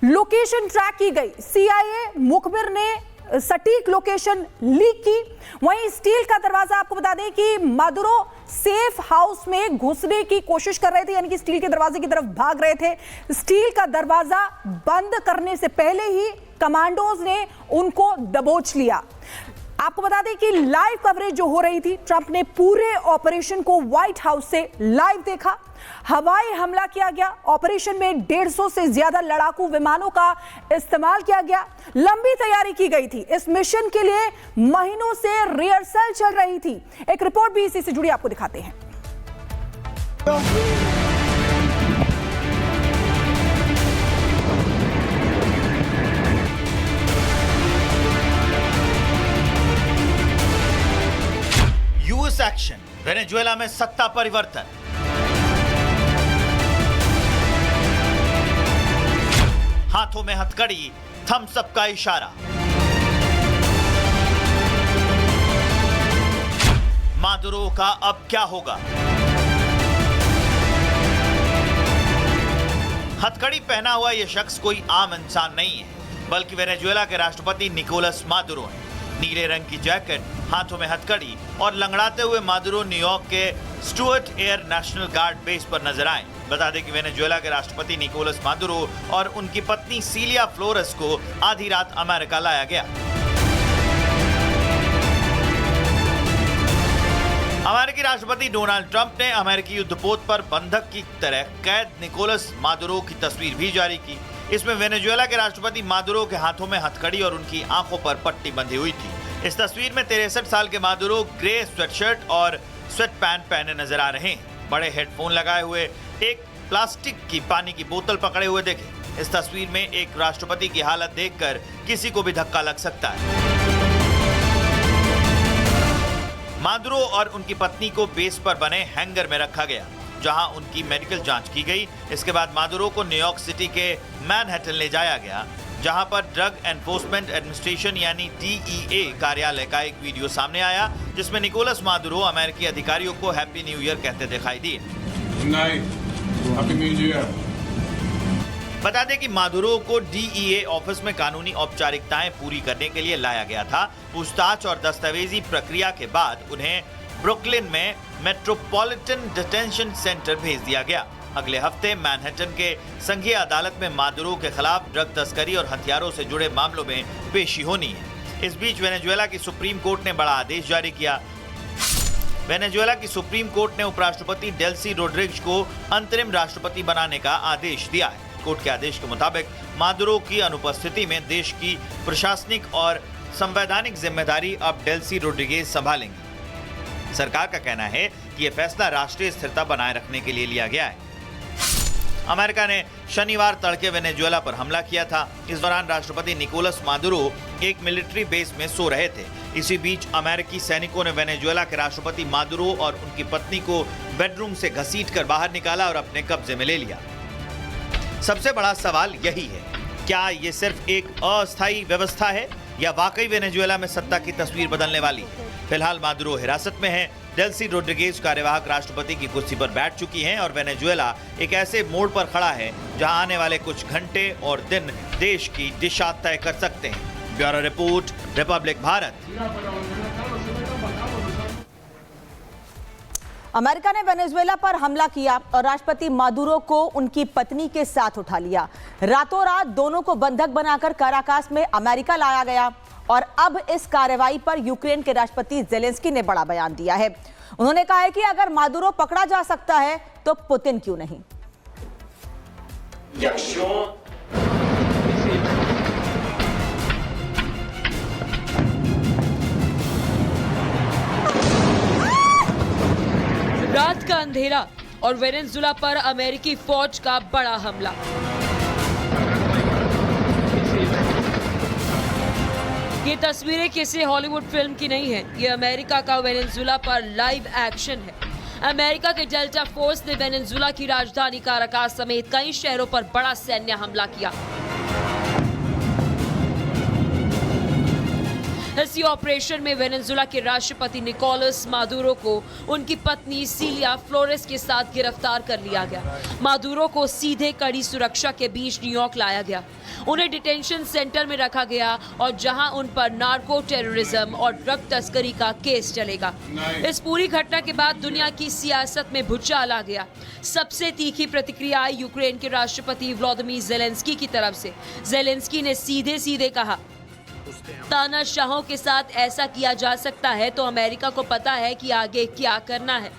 लोकेशन ट्रैक की गई, सीआईए मुखबिर ने सटीक लोकेशन लीक की। वहीं स्टील का दरवाजा, आपको बता दें कि मादुरो सेफ हाउस में घुसने की कोशिश कर रहे थे, यानी कि स्टील के दरवाजे की तरफ भाग रहे थे। स्टील का दरवाजा बंद करने से पहले ही कमांडोज ने उनको दबोच लिया। आपको बता दें कि लाइव कवरेज जो हो रही थी, ट्रंप ने पूरे ऑपरेशन को व्हाइट हाउस से लाइव देखा। हवाई हमला किया गया, ऑपरेशन में 150 से ज्यादा लड़ाकू विमानों का इस्तेमाल किया गया। लंबी तैयारी की गई थी, इस मिशन के लिए महीनों से रिहर्सल चल रही थी। एक रिपोर्ट भी इसी से जुड़ी आपको दिखाते हैं। यूएस एक्शन, वेनेजुएला में सत्ता परिवर्तन। हाथों में हथकड़ी, थम्स अप का इशारा। मादुरो का अब क्या होगा? हथकड़ी पहना हुआ यह शख्स कोई आम इंसान नहीं है, बल्कि वेनेजुएला के राष्ट्रपति निकोलस मादुरो हैं। नीले रंग की जैकेट, हाथों में हथकड़ी और लंगड़ाते हुए मादुरो न्यूयॉर्क के Stuart air national guard base पर नजर आए। बता दें कि वेनेजुएला के राष्ट्रपति निकोलस मादुरो और उनकी पत्नी सीलिया फ्लोरेस को आधी रात अमेरिका लाया गया। अमेरिकी राष्ट्रपति डोनाल्ड ट्रंप ने अमेरिकी युद्धपोत पर बंधक की तरह कैद निकोलस मादुरो की तस्वीर भी जारी की। इसमें वेनेजुएला के राष्ट्रपति मादुरो के हाथों में हथकड़ी और उनकी आंखों पर पट्टी बंधी हुई थी। इस तस्वीर में 63 साल के मादुरो ग्रे स्वेटशर्ट और स्वेट पैंट पहने नजर आ रहे हैं। बड़े हेडफोन लगाए हुए एक प्लास्टिक की पानी की बोतल पकड़े हुए देखे। इस तस्वीर में एक राष्ट्रपति की हालत देखकर किसी को भी धक्का लग सकता है। मादुरो और उनकी पत्नी को बेस पर बने हैंगर में रखा गया, जहां उनकी मेडिकल जांच की गई। इसके बाद मादुरो को न्यूयॉर्क सिटी के मैनहट्टन ले जाया गया, जहां पर ड्रग एनफोर्समेंट एडमिनिस्ट्रेशन यानी DEA कार्यालय का एक वीडियो सामने आया, जिसमें निकोलस मादुरो अमेरिकी अधिकारियों को हैप्पी न्यू ईयर कहते दिखाई दिए। बता दें कि मादुरो को DEA ऑफिस में कानूनी औपचारिकताएं पूरी करने के लिए लाया गया था। पूछताछ और दस्तावेजी प्रक्रिया के बाद उन्हें ब्रुकलिन में मेट्रोपॉलिटन डिटेंशन सेंटर भेज दिया गया। अगले हफ्ते मैनहट्टन के संघीय अदालत में मादुरो के खिलाफ ड्रग तस्करी और हथियारों से जुड़े मामलों में पेशी होनी है। इस बीच वेनेजुएला की सुप्रीम कोर्ट ने बड़ा आदेश जारी किया। वेनेजुएला की सुप्रीम कोर्ट ने उपराष्ट्रपति डेल्सी रोड्रिग्स को अंतरिम राष्ट्रपति बनाने का आदेश दिया है। कोर्ट के आदेश के मुताबिक मादुरो की अनुपस्थिति में देश की प्रशासनिक और संवैधानिक जिम्मेदारी अब डेल्सी रोड्रिगेज संभालेंगे। सरकार का कहना है कि यह फैसला राष्ट्रीय स्थिरता बनाए रखने के लिए लिया गया है। अमेरिका ने शनिवार तड़के वेनेजुएला पर हमला किया था। इस दौरान राष्ट्रपति निकोलस मादुरो एक मिलिट्री बेस में सो रहे थे। इसी बीच अमेरिकी सैनिकों ने वेनेजुएला के राष्ट्रपति मादुरो और उनकी पत्नी को बेडरूम से घसीटकर बाहर निकाला और अपने कब्जे में ले लिया। सबसे बड़ा सवाल यही है, क्या ये सिर्फ एक अस्थायी व्यवस्था है या वाकई वेनेजुएला में सत्ता की तस्वीर बदलने वाली? फिलहाल मादुरो हिरासत में है। डेल्सी रोड्रिगेज कार्यवाहक राष्ट्रपति की कुर्सी पर बैठ चुकी हैं और वेनेजुएला एक ऐसे मोड़ पर खड़ा है जहां आने वाले कुछ घंटे और दिन देश की दिशा तय कर सकते हैं। Bureau report, Republic Bharat. America ने वेनेजुएला पर हमला किया और राष्ट्रपति मादुरो को उनकी पत्नी के साथ उठा लिया। रातों रात दोनों को बंधक बनाकर काराकास में अमेरिका लाया गया और अब इस कार्रवाई पर यूक्रेन के राष्ट्रपति जेलेंस्की ने बड़ा बयान दिया है। उन्होंने कहा है कि अगर मादुरो पकड़ा जा सकता है तो पुतिन क्यों नहीं। रात का अंधेरा और वेनेजुएला पर अमेरिकी फौज का बड़ा हमला। ये तस्वीरें किसी हॉलीवुड फिल्म की नहीं है, ये अमेरिका का वेनेजुएला पर लाइव एक्शन है। अमेरिका के डेल्टा फोर्स ने वेनेजुएला की राजधानी काराकास समेत कई शहरों पर बड़ा सैन्य हमला किया। इसी ऑपरेशन में वेनेजुएला के राष्ट्रपति निकोलस मादुरो को उनकी पत्नी सीलिया फ्लोरेस के साथ गिरफ्तार कर लिया गया। मादुरो को सीधे कड़ी सुरक्षा के बीच न्यूयॉर्क लाया गया। उन्हें डिटेंशन सेंटर में रखा गया और जहां उन पर नार्को टेररिज्म और ड्रग तस्करी का केस चलेगा। इस पूरी घटना के बाद दुनिया की सियासत में भूचाल आ गया। सबसे तीखी प्रतिक्रिया आई यूक्रेन के राष्ट्रपति व्लादिमीर जेलेंस्की की तरफ से। जेलेंस्की ने सीधे सीधे कहा, तानाशाहों के साथ ऐसा किया जा सकता है तो अमेरिका को पता है कि आगे क्या करना है।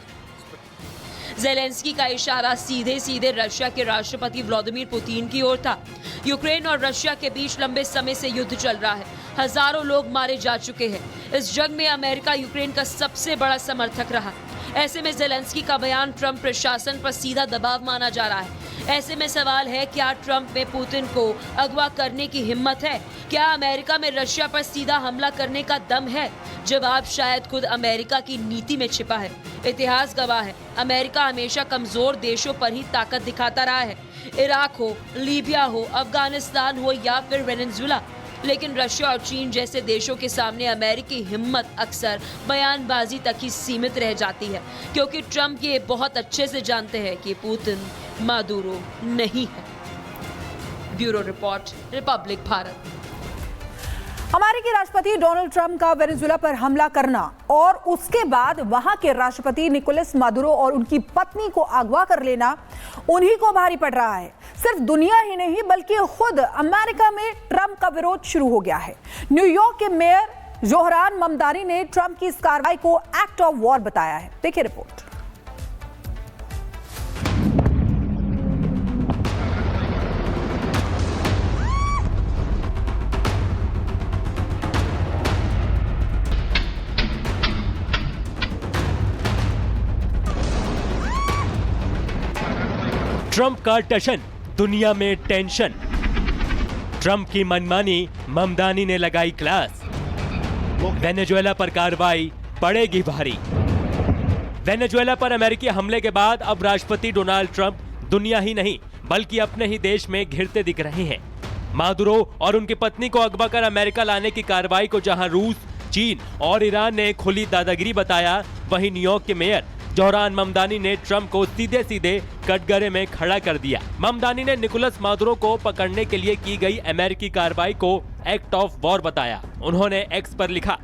जेलेंस्की का इशारा सीधे सीधे रशिया के राष्ट्रपति व्लादिमीर पुतिन की ओर था। यूक्रेन और रशिया के बीच लंबे समय से युद्ध चल रहा है। हजारों लोग मारे जा चुके हैं। इस जंग में अमेरिका यूक्रेन का सबसे बड़ा समर्थक रहा। ऐसे में जेलेंस्की का बयान ट्रंप प्रशासन पर सीधा दबाव माना जा रहा है। ऐसे में सवाल है, क्या ट्रंप में पुतिन को अगवा करने की हिम्मत है? क्या अमेरिका में रशिया पर सीधा हमला करने का दम है? जवाब शायद खुद अमेरिका की नीति में छिपा है। इतिहास गवाह है, अमेरिका हमेशा कमजोर देशों पर ही ताकत दिखाता रहा है। इराक हो, लीबिया हो, अफगानिस्तान हो या फिर वेनेजुएला। लेकिन रशिया और चीन जैसे देशों के सामने अमेरिकी हिम्मत अक्सर बयानबाजी तक ही सीमित रह जाती है, क्योंकि ट्रंप ये बहुत अच्छे से जानते हैं कि पुतिन मादुरो नहीं है। Bureau report, Republic Bharat. अमेरिकी राष्ट्रपति डोनाल्ड ट्रंप का वेनेजुएला पर हमला करना और उसके बाद वहां के राष्ट्रपति निकोलस मादुरो और उनकी पत्नी को अगवा कर लेना उन्हीं को भारी पड़ रहा है। सिर्फ दुनिया ही नहीं बल्कि खुद अमेरिका में ट्रंप का विरोध शुरू हो गया है। न्यूयॉर्क के मेयर जोहरान ममदानी ने ट्रंप की इस कार्रवाई को एक्ट ऑफ वॉर बताया है। देखिए रिपोर्ट। ट्रंप का टशन, दुनिया में टेंशन। ट्रंप की मनमानी, ममदानी ने लगाई क्लास। वेनेजुएला पर कार्रवाई पड़ेगी भारी। वेनेजुएला पर अमेरिकी हमले के बाद अब राष्ट्रपति डोनाल्ड ट्रंप दुनिया ही नहीं बल्कि अपने ही देश में घिरते दिख रहे हैं। मादुरो और उनकी पत्नी को अगवा कर अमेरिका लाने की कार्रवाई को जहां रूस, चीन और ईरान ने खुली दादागिरी बताया, वहीं न्यूयॉर्क के मेयर जोहरान ममदानी ने ट्रंप को सीधे सीधे कटघरे में खड़ा कर दिया। ममदानी ने निकोलस मादुरो को पकड़ने के लिए की गई अमेरिकी कार्रवाई को एक्ट ऑफ वॉर बताया। उन्होंने एक्स पर लिखा,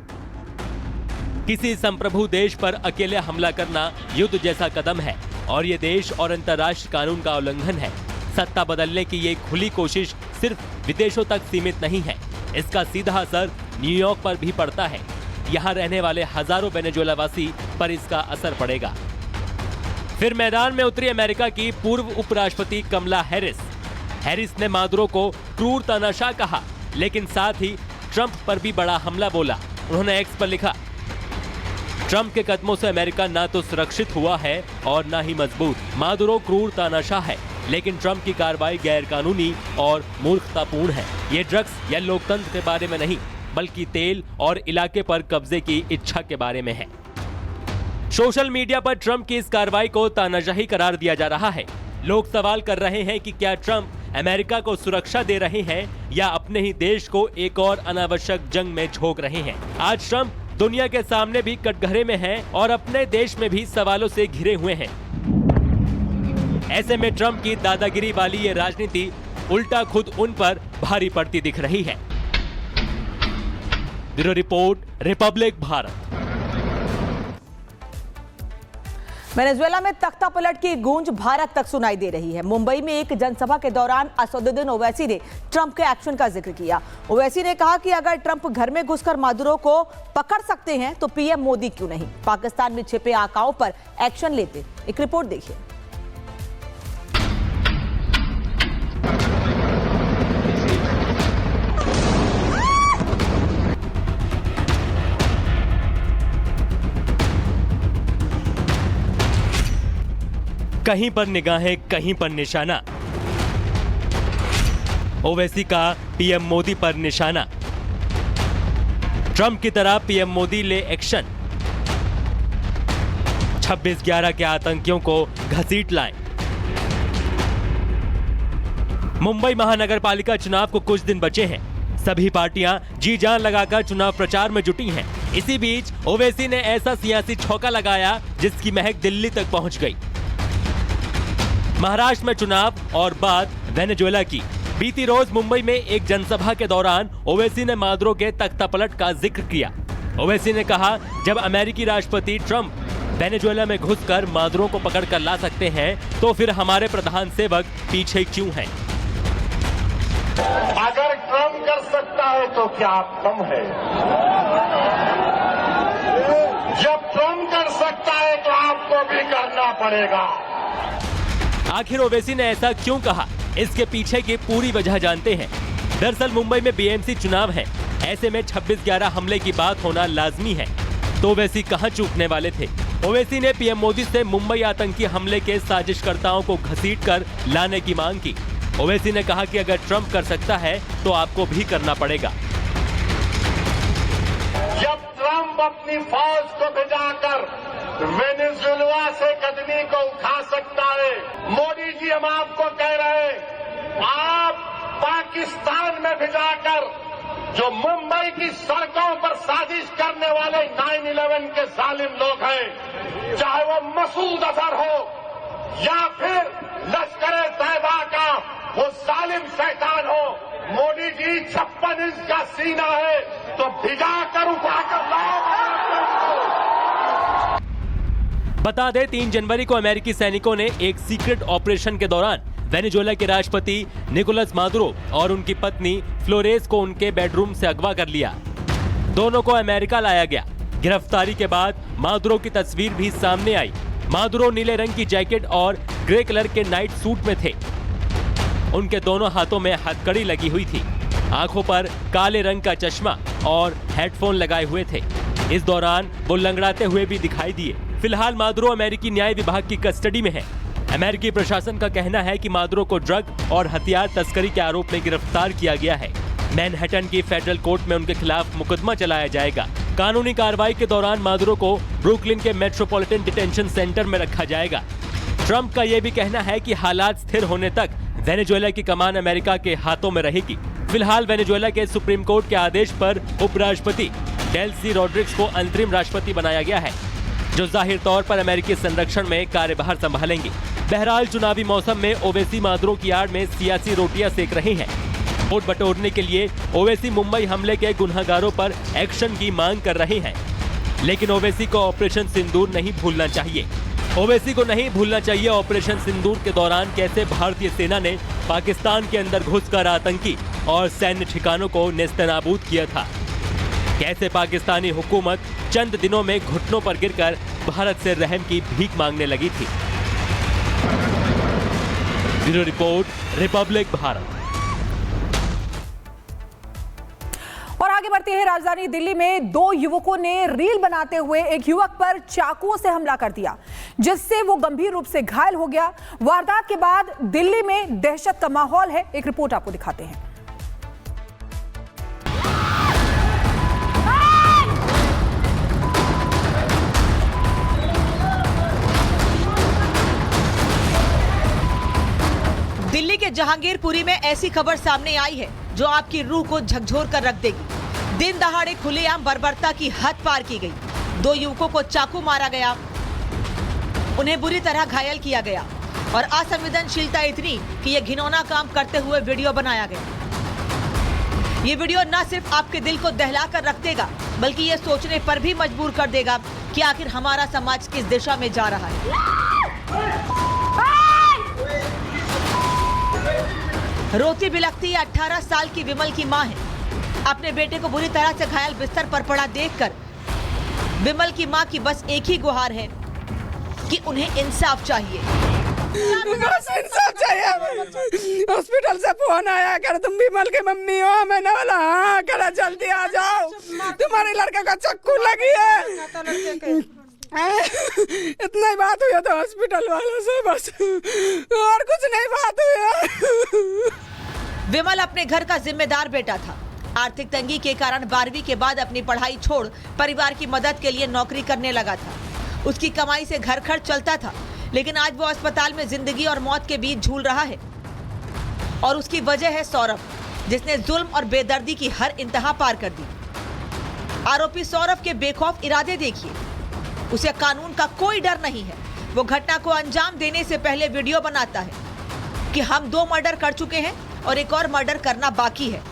किसी संप्रभु देश पर अकेले हमला करना युद्ध जैसा कदम है और ये देश और अंतर्राष्ट्रीय कानून का उल्लंघन है। सत्ता बदलने की ये खुली कोशिश सिर्फ विदेशों तक सीमित नहीं है, इसका सीधा असर न्यूयॉर्क पर भी पड़ता है। यहाँ रहने वाले हजारों वेनेजुएला वासी पर इसका असर पड़ेगा। फिर मैदान में उतरी अमेरिका की पूर्व उपराष्ट्रपति कमला हैरिस। हैरिस ने मादुरो को क्रूर तानाशाह कहा, लेकिन साथ ही ट्रंप पर भी बड़ा हमला बोला। उन्होंने एक्स पर लिखा, ट्रंप के कदमों से अमेरिका ना तो सुरक्षित हुआ है और ना ही मजबूत। मादुरो क्रूर तानाशाह है, लेकिन ट्रंप की कार्रवाई गैरकानूनी और मूर्खतापूर्ण है। ये ड्रग्स या लोकतंत्र के बारे में नहीं, बल्कि तेल और इलाके पर कब्जे की इच्छा के बारे में है। सोशल मीडिया पर ट्रंप की इस कार्रवाई को तानाशाही करार दिया जा रहा है। लोग सवाल कर रहे हैं कि क्या ट्रंप अमेरिका को सुरक्षा दे रहे हैं या अपने ही देश को एक और अनावश्यक जंग में झोंक रहे हैं। आज ट्रंप दुनिया के सामने भी कटघरे में हैं और अपने देश में भी सवालों से घिरे हुए हैं। ऐसे में ट्रंप की दादागिरी वाली ये राजनीति उल्टा खुद उन पर भारी पड़ती दिख रही है। Bureau report, Republic Bharat. Venezuela में तख्ता पलट की गूंज भारत तक सुनाई दे रही है। मुंबई में एक जनसभा के दौरान असदुद्दीन ओवैसी ने ट्रंप के एक्शन का जिक्र किया। ओवैसी ने कहा कि अगर ट्रंप घर में घुसकर मादुरो को पकड़ सकते हैं तो पीएम मोदी क्यों नहीं पाकिस्तान में छिपे आकाओं पर एक्शन लेते। एक रिपोर्ट देखिए। कहीं पर निगाहें, कहीं पर निशाना। ओवैसी का पीएम मोदी पर निशाना। ट्रंप की तरह पीएम मोदी ले एक्शन। 26/11 के आतंकियों को घसीट लाएं। मुंबई महानगर पालिका चुनाव को कुछ दिन बचे हैं। सभी पार्टियां जी जान लगाकर चुनाव प्रचार में जुटी हैं। इसी बीच ओवैसी ने ऐसा सियासी छौका लगाया जिसकी महक दिल्ली तक पहुंच गई। महाराष्ट्र में चुनाव और बात वेनेजुएला की। बीती रोज मुंबई में एक जनसभा के दौरान ओवैसी ने मादुरो के तख्तापलट का जिक्र किया। ओवैसी ने कहा, जब अमेरिकी राष्ट्रपति ट्रंप वेनेजुएला में घुसकर मादुरो को पकड़कर ला सकते हैं तो फिर हमारे प्रधान सेवक पीछे क्यों हैं? अगर ट्रंप कर सकता है तो क्या आप कम है? जब ट्रंप कर सकता है तो आपको भी करना पड़ेगा। आखिर ओवैसी ने ऐसा क्यों कहा? इसके पीछे की पूरी वजह जानते हैं। दरअसल मुंबई में बीएमसी चुनाव है, ऐसे में 26/11 हमले की बात होना लाजमी है। तो ओवैसी कहां चूकने वाले थे? ओवैसी ने पीएम मोदी से मुंबई आतंकी हमले के साजिशकर्ताओं को घसीटकर लाने की मांग की। ओवैसी ने कहा कि अगर ट्रंप कर सकता है तो आपको भी करना पड़ेगा। जब ट्रंप अपनी फौज को भिजाकर वेनेजुएला से कदमी को उठा सकता है, मोदी जी हम आपको कह रहे हैं, आप पाकिस्तान में भिजाकर जो मुंबई की सड़कों पर साजिश करने वाले 9/11 के जालिम लोग हैं, चाहे वो मसूद अजहर हो या फिर लश्कर तैयबा का वो जालिम शैतान हो, मोदी जी 56 इंच का सीना है तो भिजाकर उठाकर लाओ। बता दें, 3 जनवरी को अमेरिकी सैनिकों ने एक सीक्रेट ऑपरेशन के दौरान वेनेजुएला के राष्ट्रपति निकोलस मादुरो और उनकी पत्नी फ्लोरेस को उनके बेडरूम से अगवा कर लिया। दोनों को अमेरिका लाया गया। गिरफ्तारी के बाद मादुरो की तस्वीर भी सामने आई। मादुरो नीले रंग की जैकेट और ग्रे कलर के नाइट सूट में थे। उनके दोनों हाथों में हथकड़ी लगी हुई थी। आंखों पर काले रंग का चश्मा और हेडफोन लगाए हुए थे। इस दौरान वो लंगड़ाते हुए भी दिखाई दिए। फिलहाल मादुरो अमेरिकी न्याय विभाग की कस्टडी में है। अमेरिकी प्रशासन का कहना है कि मादुरो को ड्रग और हथियार तस्करी के आरोप में गिरफ्तार किया गया है। मैनहट्टन की फेडरल कोर्ट में उनके खिलाफ मुकदमा चलाया जाएगा। कानूनी कार्रवाई के दौरान मादुरो को ब्रुकलिन के मेट्रोपॉलिटन डिटेंशन सेंटर में रखा जाएगा। ट्रंप का यह भी कहना है कि हालात स्थिर होने तक वेनेजुएला की कमान अमेरिका के हाथों में रहेगी। फिलहाल वेनेजुएला के सुप्रीम कोर्ट के आदेश पर उपराष्ट्रपति डेल्सी रोड्रिग्स को अंतरिम राष्ट्रपति बनाया गया है। जो जाहिर तौर पर अमेरिकी संरक्षण में कार्यभार संभालेंगे। बहरहाल चुनावी मौसम में ओवैसी मादुरो की आड़ में सियासी रोटियां सेक रहे हैं। वोट बटोरने के लिए ओवैसी मुंबई हमले के गुनहगारों पर एक्शन की मांग कर रहे हैं, लेकिन ओवैसी को ऑपरेशन सिंदूर नहीं भूलना चाहिए। ओवैसी को नहीं भूलना चाहिए ऑपरेशन सिंदूर के दौरान कैसे भारतीय सेना ने पाकिस्तान के अंदर घुसकर आतंकी और सैन्य ठिकानों को नेस्तनाबूद किया था। कैसे पाकिस्तानी हुकूमत चंद दिनों में घुटनों पर गिरकर भारत से रहम की भीख मांगने लगी थी। Bureau report, Republic Bharat. और आगे बढ़ते हैं, राजधानी दिल्ली में 2 युवकों ने रील बनाते हुए एक युवक पर चाकुओं से हमला कर दिया, जिससे वो गंभीर रूप से घायल हो गया। वारदात के बाद दिल्ली में दहशत का माहौल है। एक रिपोर्ट आपको दिखाते हैं। दिल्ली के जहांगीरपुरी में ऐसी खबर सामने आई है जो आपकी रूह को झकझोर कर रख देगी। दिन दहाड़े खुलेआम बर्बरता की हद पार की गई। 2 युवकों को चाकू मारा गया, उन्हें बुरी तरह घायल किया गया और असंवेदनशीलता इतनी कि यह घिनौना काम करते हुए वीडियो बनाया गया। ये वीडियो न सिर्फ आपके दिल को दहला कर रख देगा, बल्कि ये सोचने पर भी मजबूर कर देगा कि आखिर हमारा समाज किस दिशा में जा रहा है। रोती बिलखती 18 साल की विमल की मां है। अपने बेटे को बुरी तरह से घायल बिस्तर पर पड़ा देखकर विमल की मां की बस एक ही गुहार है कि उन्हें इंसाफ चाहिए। बस इंसाफ चाहिए। हॉस्पिटल से फोन आया कर तुम विमल की मम्मी हो? मैंने बोला हाँ। करा जल्दी आ जाओ, तुम्हारे लड़के का चक्कू लगी है। इतना ही बात हुई तो हॉस्पिटल वालों से, बस और कुछ नहीं बात हुई। विमल अपने घर का जिम्मेदार बेटा था। आर्थिक तंगी के कारण 12वीं के बाद अपनी पढ़ाई छोड़ परिवार की मदद के लिए नौकरी करने लगा था। उसकी कमाई से घर खर्च चलता था, लेकिन आज वो अस्पताल में जिंदगी और मौत के बीच झूल रहा है। और उसकी वजह है सौरभ, जिसने जुल्म और बेदर्दी की हर इंतहा पार कर दी। आरोपी सौरभ के बेखौफ इरादे देखिए। उसे कानून का कोई डर नहीं है। वो घटना को अंजाम देने से पहले वीडियो बनाता है कि हम 2 मर्डर कर चुके हैं और एक और मर्डर करना बाकी है।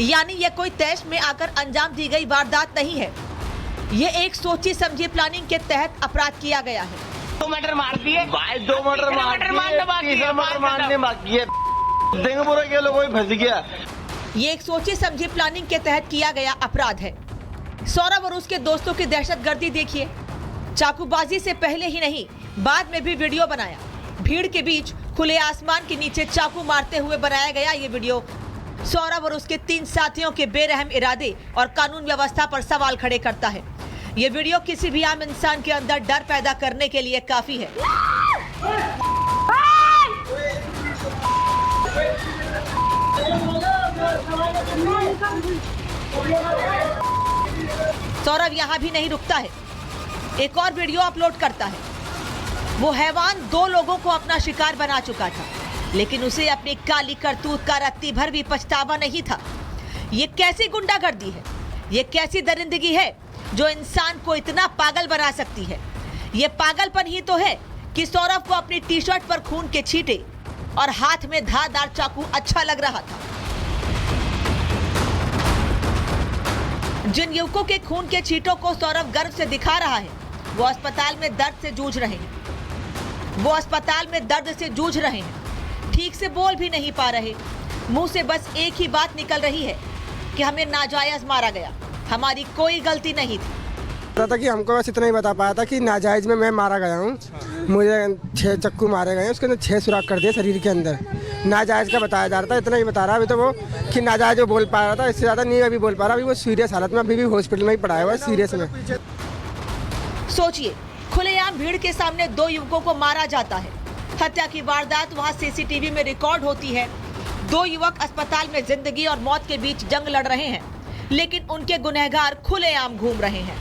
यानी यह कोई तैश में आकर अंजाम दी गई वारदात नहीं है। यह एक सोची समझी प्लानिंग के तहत अपराध किया गया है। 2 मर्डर मार दिए भाई, 2 मर्डर मार दिए, तीसरा मर्डर मारने बाकी है। देंगे के लोगों में फंस गया। ये एक सोची समझी प्लानिंग के तहत किया गया अपराध है। सौरभ और उसके दोस्तों की दहशतगर्दी देखिए। चाकूबाजी से पहले ही नहीं, बाद में भी वीडियो बनाया। भीड़ के बीच खुले आसमान के नीचे चाकू मारते हुए बनाया गया ये वीडियो सौरभ और उसके 3 साथियों के बेरहम इरादे और कानून व्यवस्था पर सवाल खड़े करता है। ये वीडियो किसी भी आम इंसान के अंदर डर पैदा करने के लिए काफी है। सौरभ यहाँ भी नहीं रुकता है, एक और वीडियो अपलोड करता है। वो हैवान 2 लोगों को अपना शिकार बना चुका था, लेकिन उसे अपनी काली करतूत का रत्ती भर भी पछतावा नहीं था। ये कैसी गुंडागर्दी है, ये कैसी दरिंदगी है जो इंसान को इतना पागल बना सकती है। ये पागलपन ही तो है कि सौरभ को अपनी टी-शर्ट पर खून के छींटे और हाथ में धारदार चाकू अच्छा लग रहा था। जिन युवकों के खून के छींटों को सौरभ गर्व से दिखा रहा है, वो अस्पताल में दर्द से जूझ रहे हैं। ठीक से बोल भी नहीं पा रहे। मुंह से बस एक ही बात निकल रही है कि हमें नाजायज मारा गया, हमारी कोई गलती नहीं थी। पता था कि हमको बस इतना ही बता पाया था कि नाजायज में मैं मारा गया हूँ। मुझे 6 चक्कू मारे गए हैं, उसके अंदर 6 सुराख कर दिए शरीर के अंदर। नाजायज का बताया जा रहा था, इतना ही बता रहा। अभी तो वो कि नाजायज वो बोल पा रहा था, इससे ज़्यादा नहीं अभी बोल पा रहा। अभी वो सीरियस हालत में, अभी भी हॉस्पिटल में ही पड़ा हुआ है, सीरियस में। सोचिए, खुलेआम भीड़ के सामने 2 युवकों को मारा जाता है। हत्या की वारदात वहां सीसीटीवी में रिकॉर्ड होती है। 2 युवक अस्पताल में जिंदगी और मौत के बीच जंग लड़ रहे हैं, लेकिन उनके गुनहगार खुलेआम घूम रहे हैं।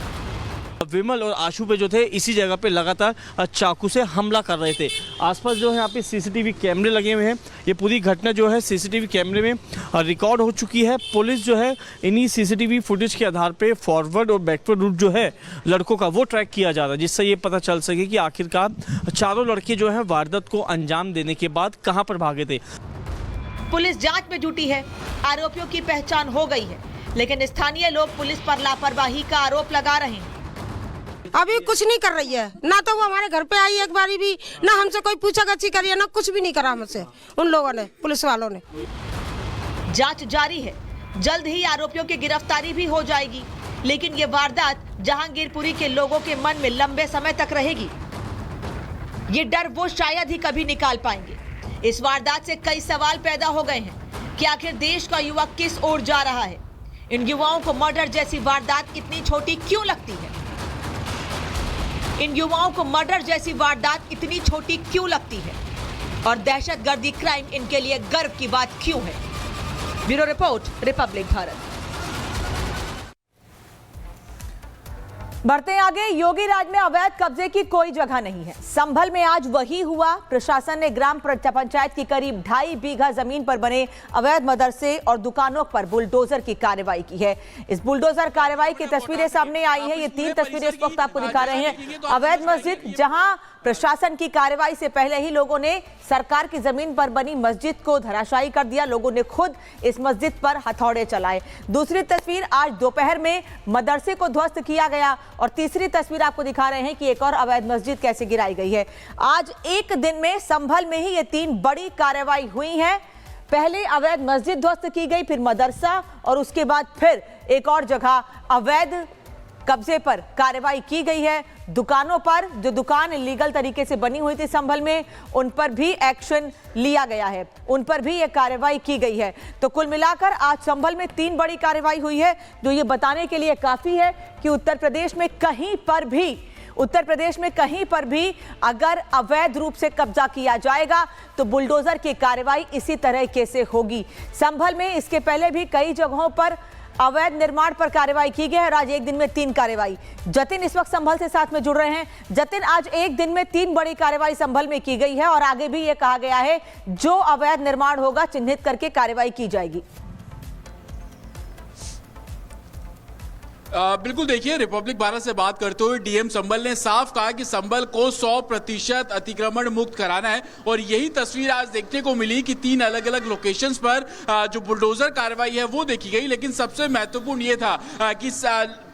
विमल और आशु पे जो थे इसी जगह पे लगातार चाकू से हमला कर रहे थे। आसपास जो है यहाँ पे सीसीटीवी कैमरे लगे हुए हैं। ये पूरी घटना जो है सीसीटीवी कैमरे में रिकॉर्ड हो चुकी है। पुलिस जो है इन्हीं सीसीटीवी फुटेज के आधार पे फॉरवर्ड और बैकवर्ड रूट जो है लड़कों का वो ट्रैक किया जा रहा है, जिससे ये पता चल सके कि आखिरकार चारों लड़के जो है वारदात को अंजाम देने के बाद कहाँ पर भागे थे। पुलिस जांच में जुटी है, आरोपियों की पहचान हो गई है, लेकिन स्थानीय लोग पुलिस पर लापरवाही का आरोप लगा रहे हैं। अभी कुछ नहीं कर रही है, ना तो वो हमारे घर पे आई एक बारी भी, ना हमसे कोई पूछा-गछी करी है, ना कुछ भी नहीं करा हमसे उन लोगों ने, पुलिस वालों ने। जांच जारी है, जल्द ही आरोपियों की गिरफ्तारी भी हो जाएगी, लेकिन ये वारदात जहांगीरपुरी के लोगों के मन में लंबे समय तक रहेगी। ये डर वो शायद ही कभी निकाल पाएंगे। इस वारदात से कई सवाल पैदा हो गए हैं कि आखिर देश का युवा किस ओर जा रहा है। इन युवाओं को मर्डर जैसी वारदात इतनी छोटी क्यों लगती है? इन युवाओं को मर्डर जैसी वारदात इतनी छोटी क्यों लगती है? और दहशतगर्दी क्राइम इनके लिए गर्व की बात क्यों है? Bureau report, Republic Bharat. बढ़ते आगे, योगी राज में अवैध कब्जे की कोई जगह नहीं है। संभल में आज वही हुआ। प्रशासन ने ग्राम पंचायत की करीब 2.5 बीघा जमीन पर बने अवैध मदरसे और दुकानों पर बुलडोजर की कार्रवाई की है। इस बुलडोजर कार्रवाई की तस्वीरें सामने आई है। ये 3 तस्वीरें इस वक्त आपको दिखा रहे हैं। अवैध मस्जिद, जहां प्रशासन की कार्रवाई से पहले ही लोगों ने सरकार की जमीन पर बनी मस्जिद को धराशायी कर दिया। लोगों ने खुद इस मस्जिद पर हथौड़े चलाए। दूसरी तस्वीर, आज दोपहर में मदरसे को ध्वस्त किया गया। और तीसरी तस्वीर आपको दिखा रहे हैं कि एक और अवैध मस्जिद कैसे गिराई गई है। आज एक दिन में संभल में ही ये 3 बड़ी कार्रवाई हुई है। पहले अवैध मस्जिद ध्वस्त की गई, फिर मदरसा, और उसके बाद फिर एक और जगह अवैध कब्जे पर कार्रवाई की गई है। दुकानों पर, जो दुकान इलीगल तरीके से बनी हुई थी संभल में, उन पर भी एक्शन लिया गया है, उन पर भी ये कार्रवाई की गई है। तो कुल मिलाकर आज संभल में 3 बड़ी कार्रवाई हुई है, जो ये बताने के लिए काफी है कि उत्तर प्रदेश में कहीं पर भी अगर अवैध रूप से कब्जा किया जाएगा तो बुलडोजर की कार्रवाई इसी तरीके से होगी। संभल में इसके पहले भी कई जगहों पर अवैध निर्माण पर कार्रवाई की गई है और आज एक दिन में 3 कार्रवाई। जतिन इस वक्त संभल से साथ में जुड़ रहे हैं। जतिन, आज एक दिन में 3 बड़ी कार्रवाई संभल में की गई है और आगे भी ये कहा गया है जो अवैध निर्माण होगा चिन्हित करके कार्रवाई की जाएगी। बिल्कुल, देखिए, रिपब्लिक भारत से बात करते हुए डीएम संभल ने साफ कहा कि संभल को 100% अतिक्रमण मुक्त कराना है। और यही तस्वीर आज देखने को मिली कि 3 अलग अलग लोकेशंस पर जो बुलडोजर कार्रवाई है वो देखी गई। लेकिन सबसे महत्वपूर्ण ये था कि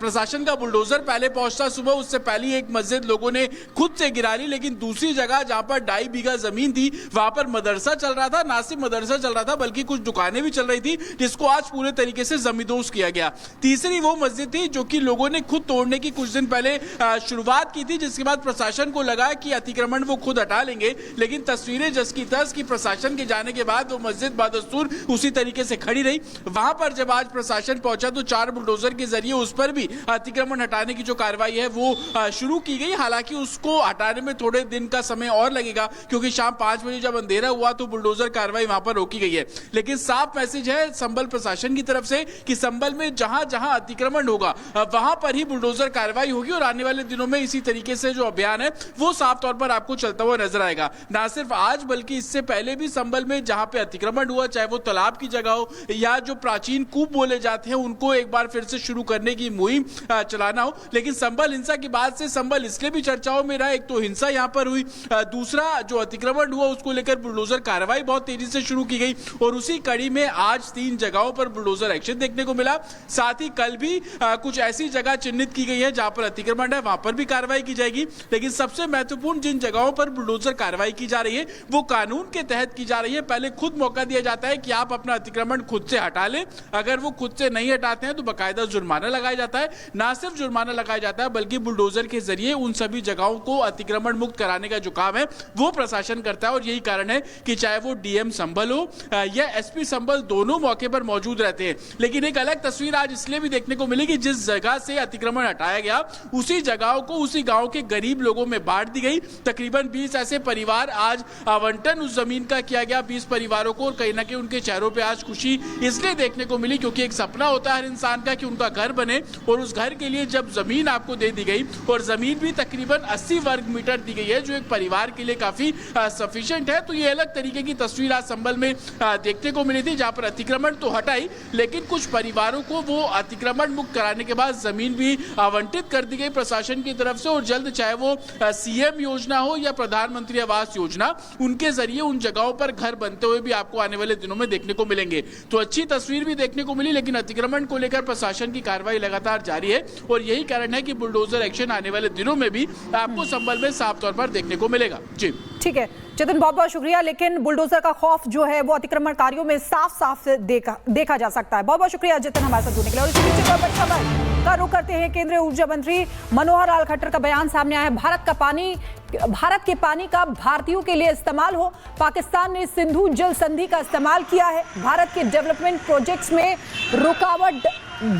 प्रशासन का बुलडोजर पहले पहुंचता सुबह, उससे पहले एक मस्जिद लोगों ने खुद से गिरा ली। लेकिन दूसरी जगह जहां पर 2.5 बीघा जमीन थी, वहां पर मदरसा चल रहा था। ना सिर्फ मदरसा चल रहा था बल्कि कुछ दुकानें भी चल रही थी, जिसको आज पूरे तरीके से जमींदोज किया गया। तीसरी वो मस्जिद थी जो कि लोगों ने खुद तोड़ने की कुछ दिन पहले शुरुआत की थी, जिसके बाद प्रशासन को लगा कि अतिक्रमण वो खुद हटा लेंगे। लेकिन तस्वीरें जस की तस कि प्रशासन के जाने के बाद वो मस्जिद बदस्तूर उसी तरीके से खड़ी रही। वहां पर जब आज प्रशासन पहुंचा तो 4 बुलडोजर के जरिए उस पर भी अतिक्रमण हटाने की जो कार्रवाई है वो शुरू की गई। हालांकि उसको हटाने में थोड़े दिन का समय और लगेगा, क्योंकि शाम 5 बजे जब अंधेरा हुआ तो बुलडोजर कार्रवाई वहां पर रोकी गई है। लेकिन साफ मैसेज है संभल प्रशासन की तरफ से कि संभल में जहां जहां अतिक्रमण होगा वहां पर ही बुलडोजर कार्रवाई होगी। और आने वाले दिनों में इसी तरीके से जो अभियान है वो साफ तौर पर आपको चलता हुआ नजर आएगा। ना सिर्फ आज बल्कि इससे पहले भी संभल में जहां पे अतिक्रमण हुआ, चाहे वो तालाब की जगह हो या जो प्राचीन कूप बोले जाते हैं, उनको एक बार फिर से शुरू करने की मुहिम चलाना हो। लेकिन संभल हिंसा के बाद से संभल इसलिए भी चर्चाओं में रहा, एक तो हिंसा यहां पर हुई, दूसरा जो अतिक्रमण हुआ उसको लेकर बुलडोजर कार्रवाई बहुत तेजी से शुरू की गई। और उसी कड़ी में आज 3 जगहों पर बुलडोजर एक्शन देखने को मिला। साथ ही कल भी कुछ ऐसी जगह चिन्हित की गई है जहां पर अतिक्रमण है, वहां पर भी कार्रवाई की जाएगी। लेकिन सबसे महत्वपूर्ण जिन जगहों पर बुलडोजर कार्रवाई की जा रही है वो कानून के तहत की जा रही है। पहले खुद मौका दिया जाता है कि आप अपना अतिक्रमण खुद से हटा लें। अगर वो खुद से नहीं हटाते हैं तो बाकायदा जुर्माना लगाया जाता है। ना सिर्फ जुर्माना लगाया जाता है बल्कि बुलडोजर के जरिए उन सभी जगहों को अतिक्रमण मुक्त कराने का जो काम है वो प्रशासन करता है। और यही कारण है कि चाहे वो डीएम संभल हो या एसपी संभल, दोनों मौके पर मौजूद रहते हैं। लेकिन एक अलग तस्वीर आज इसलिए भी देखने को मिली कि जिस जगह से अतिक्रमण हटाया गया उसी जगहों को उसी गांव के गरीब लोगों में बांट दी गई। तकरीबन 20 ऐसे परिवार आज आवंटन उस जमीन का किया गया 20 परिवारों को। और कहीं ना कहीं उनके चेहरों पे आज खुशी इसलिए देखने को मिली क्योंकि एक सपना होता है हर इंसान का कि उनका घर बने और और उस घर के लिए जब जमीन आपको दे दी गई और जमीन भी तकरीबन 80 वर्ग मीटर दी गई है, जो एक परिवार के लिए काफी सफिशिएंट है, तो ये अलग तरीके की तस्वीर आज संभल में देखने को मिली थी, जहां पर अतिक्रमण तो हटाई लेकिन कुछ परिवारों को वो अतिक्रमण मुक्त कराने के बाद जमीन भी आवंटित कर दी गई प्रशासन की तरफ से। और जल्द चाहे वो सीएम योजना हो या प्रधानमंत्री आवास योजना, उनके जरिए उन जगहों पर घर बनते हुए भी आपको आने वाले दिनों में देखने को मिलेंगे। तो अच्छी तस्वीर भी देखने को मिली, लेकिन अतिक्रमण को लेकर प्रशासन की कार्रवाई लगातार जारी है और यही कारण है कि बुलडोजर एक्शन आने वाले दिनों में भी आपको संभल में साफ तौर पर देखने को मिलेगा। जी ठीक है चेतन, बहुत बहुत शुक्रिया। लेकिन बुलडोजर का खौफ जो है वो अतिक्रमणकारियों में साफ साफ देखा जा सकता है। बहुत बहुत शुक्रिया जितन हमारे साथ जुड़ने के लिए। और इसी बीच बड़ी खबर का रुख करते हैं। केंद्रीय ऊर्जा मंत्री मनोहर लाल खट्टर का बयान सामने आया है। भारत के पानी का भारतीयों के लिए इस्तेमाल हो। पाकिस्तान ने सिंधु जल संधि का इस्तेमाल किया है, भारत के डेवलपमेंट प्रोजेक्ट्स में रुकावट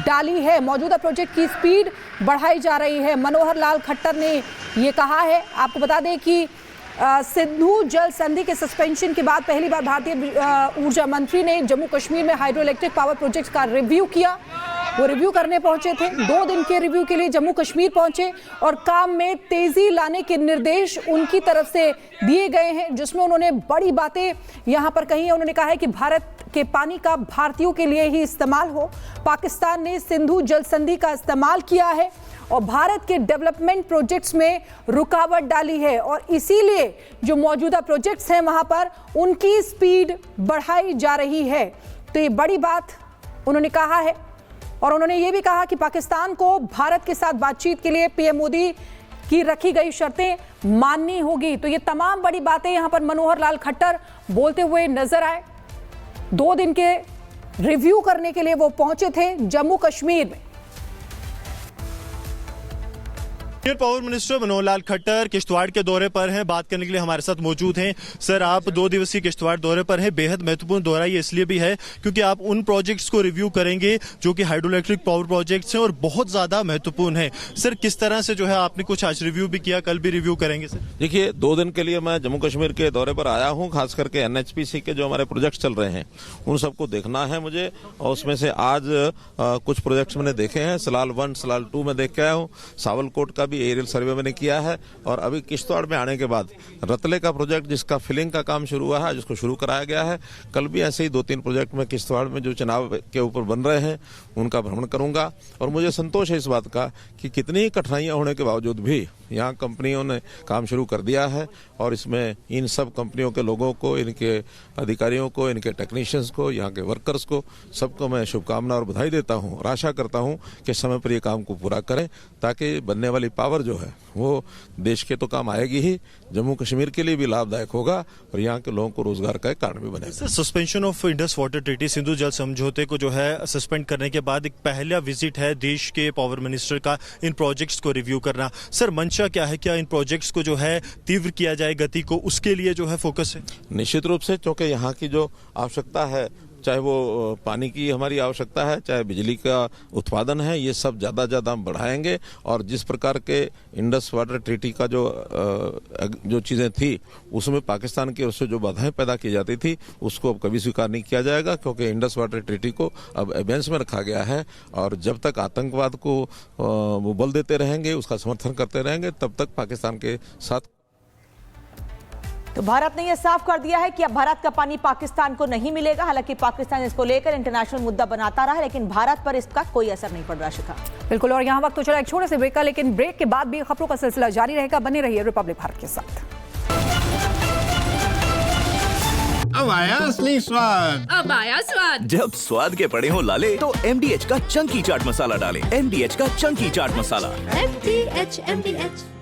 डाली है, मौजूदा प्रोजेक्ट की स्पीड बढ़ाई जा रही है। मनोहर लाल खट्टर ने ये कहा है। आपको बता दें कि सिंधु जल संधि के सस्पेंशन के बाद पहली बार भारतीय ऊर्जा मंत्री ने जम्मू कश्मीर में हाइड्रो इलेक्ट्रिक पावर प्रोजेक्ट का रिव्यू किया। वो रिव्यू करने पहुंचे थे, 2 दिन के रिव्यू के लिए जम्मू कश्मीर पहुंचे और काम में तेजी लाने के निर्देश उनकी तरफ से दिए गए हैं, जिसमें उन्होंने बड़ी बातें यहां पर कही है। उन्होंने कहा है कि भारत के पानी का भारतीयों के लिए ही इस्तेमाल हो। पाकिस्तान ने सिंधु जल संधि का इस्तेमाल किया है और भारत के डेवलपमेंट प्रोजेक्ट्स में रुकावट डाली है और इसीलिए जो मौजूदा प्रोजेक्ट्स हैं वहां पर उनकी स्पीड बढ़ाई जा रही है। तो ये बड़ी बात उन्होंने कहा है। और उन्होंने ये भी कहा कि पाकिस्तान को भारत के साथ बातचीत के लिए पीएम मोदी की रखी गई शर्तें माननी होगी। तो ये तमाम बड़ी बातें यहां पर मनोहर लाल खट्टर बोलते हुए नजर आए। 2 दिन के रिव्यू करने के लिए वो पहुंचे थे जम्मू कश्मीर में। पावर मिनिस्टर मनोहर लाल खट्टर किश्तवाड़ के दौरे पर हैं, बात करने के लिए हमारे साथ मौजूद हैं। सर, आप 2 दिवसीय किश्तवाड़ दौरे पर हैं। बेहद महत्वपूर्ण दौरा ये इसलिए भी है क्योंकि आप उन प्रोजेक्ट्स को रिव्यू करेंगे जो कि हाइड्रो इलेक्ट्रिक पावर प्रोजेक्ट्स हैं और बहुत ज्यादा महत्वपूर्ण है। सर, किस तरह से जो है आपने कुछ आज रिव्यू भी किया, कल भी रिव्यू करेंगे? सर देखिए, 2 दिन के लिए मैं जम्मू कश्मीर के दौरे पर आया हूँ। खास करके एनएचपीसी के जो हमारे प्रोजेक्ट चल रहे हैं उन सबको देखना है मुझे, और उसमें से आज कुछ प्रोजेक्ट्स मैंने देखे हैं। सलाल 1 सलाल 2 में देख के आया हूँ। सावलकोट का भी एरियल सर्वे मैंने किया है और अभी किश्तवाड़ में आने के बाद रतले का प्रोजेक्ट जिसका फिलिंग का काम शुरू हुआ है, जिसको शुरू कराया गया है, कल भी ऐसे ही 2-3 प्रोजेक्ट में किश्तवाड़ में जो चुनाव के ऊपर बन रहे हैं उनका भ्रमण करूंगा। और मुझे संतोष है इस बात का कि कितनी ही कठिनाइयां होने के बावजूद भी यहाँ कंपनियों ने काम शुरू कर दिया है और इसमें इन सब कंपनियों के लोगों को, इनके अधिकारियों को, इनके टेक्नीशियंस को, यहाँ के वर्कर्स को, सबको मैं शुभकामना और बधाई देता हूँ और आशा करता हूँ कि समय पर ये काम को पूरा करें ताकि बनने वाली पावर जो है वो देश के तो काम आएगी ही, जम्मू कश्मीर के लिए भी लाभदायक होगा और यहाँ के लोगों को रोजगार का एक कारण भी बनेगा। Suspension of Indus water treaty, Sindhu जल समझौते को जो है सस्पेंड करने के बाद एक पहला विजिट है देश के पावर मिनिस्टर का इन प्रोजेक्ट्स को रिव्यू करना। सर, मंशा क्या है? क्या इन प्रोजेक्ट्स को जो है तीव्र किया जाए गति को, उसके लिए जो है फोकस है? निश्चित रूप से, क्योंकि यहाँ की जो आवश्यकता है, चाहे वो पानी की हमारी आवश्यकता है, चाहे बिजली का उत्पादन है, ये सब ज्यादा हम बढ़ाएंगे। और जिस प्रकार के इंडस वाटर ट्रीटी का जो चीजें थी उसमें पाकिस्तान की ओर से जो बाधाएं पैदा की जाती थी उसको अब कभी स्वीकार नहीं किया जाएगा, क्योंकि इंडस वाटर ट्रीटी को अब एबेंस में रखा गया है। और जब तक आतंकवाद को वो बल देते रहेंगे, उसका समर्थन करते रहेंगे, तब तक पाकिस्तान के साथ। तो भारत ने यह साफ कर दिया है कि अब भारत का पानी पाकिस्तान को नहीं मिलेगा। हालांकि पाकिस्तान इसको लेकर इंटरनेशनल मुद्दा बनाता रहा, लेकिन भारत पर इसका कोई असर नहीं पड़ रहा। शिखा, बिल्कुल। और यहाँ वक्त तो चला एक छोटे से ब्रेक का, लेकिन ब्रेक के बाद भी खबरों का सिलसिला जारी रहेगा। बने रहिए रिपब्लिक भारत के साथ। अब आया असली स्वाद। अब आया स्वाद। जब स्वाद के पड़े हो लाले तो MDH का चंकी चाट मसाला डालें। MDH का चंकी चाट मसाला। MDH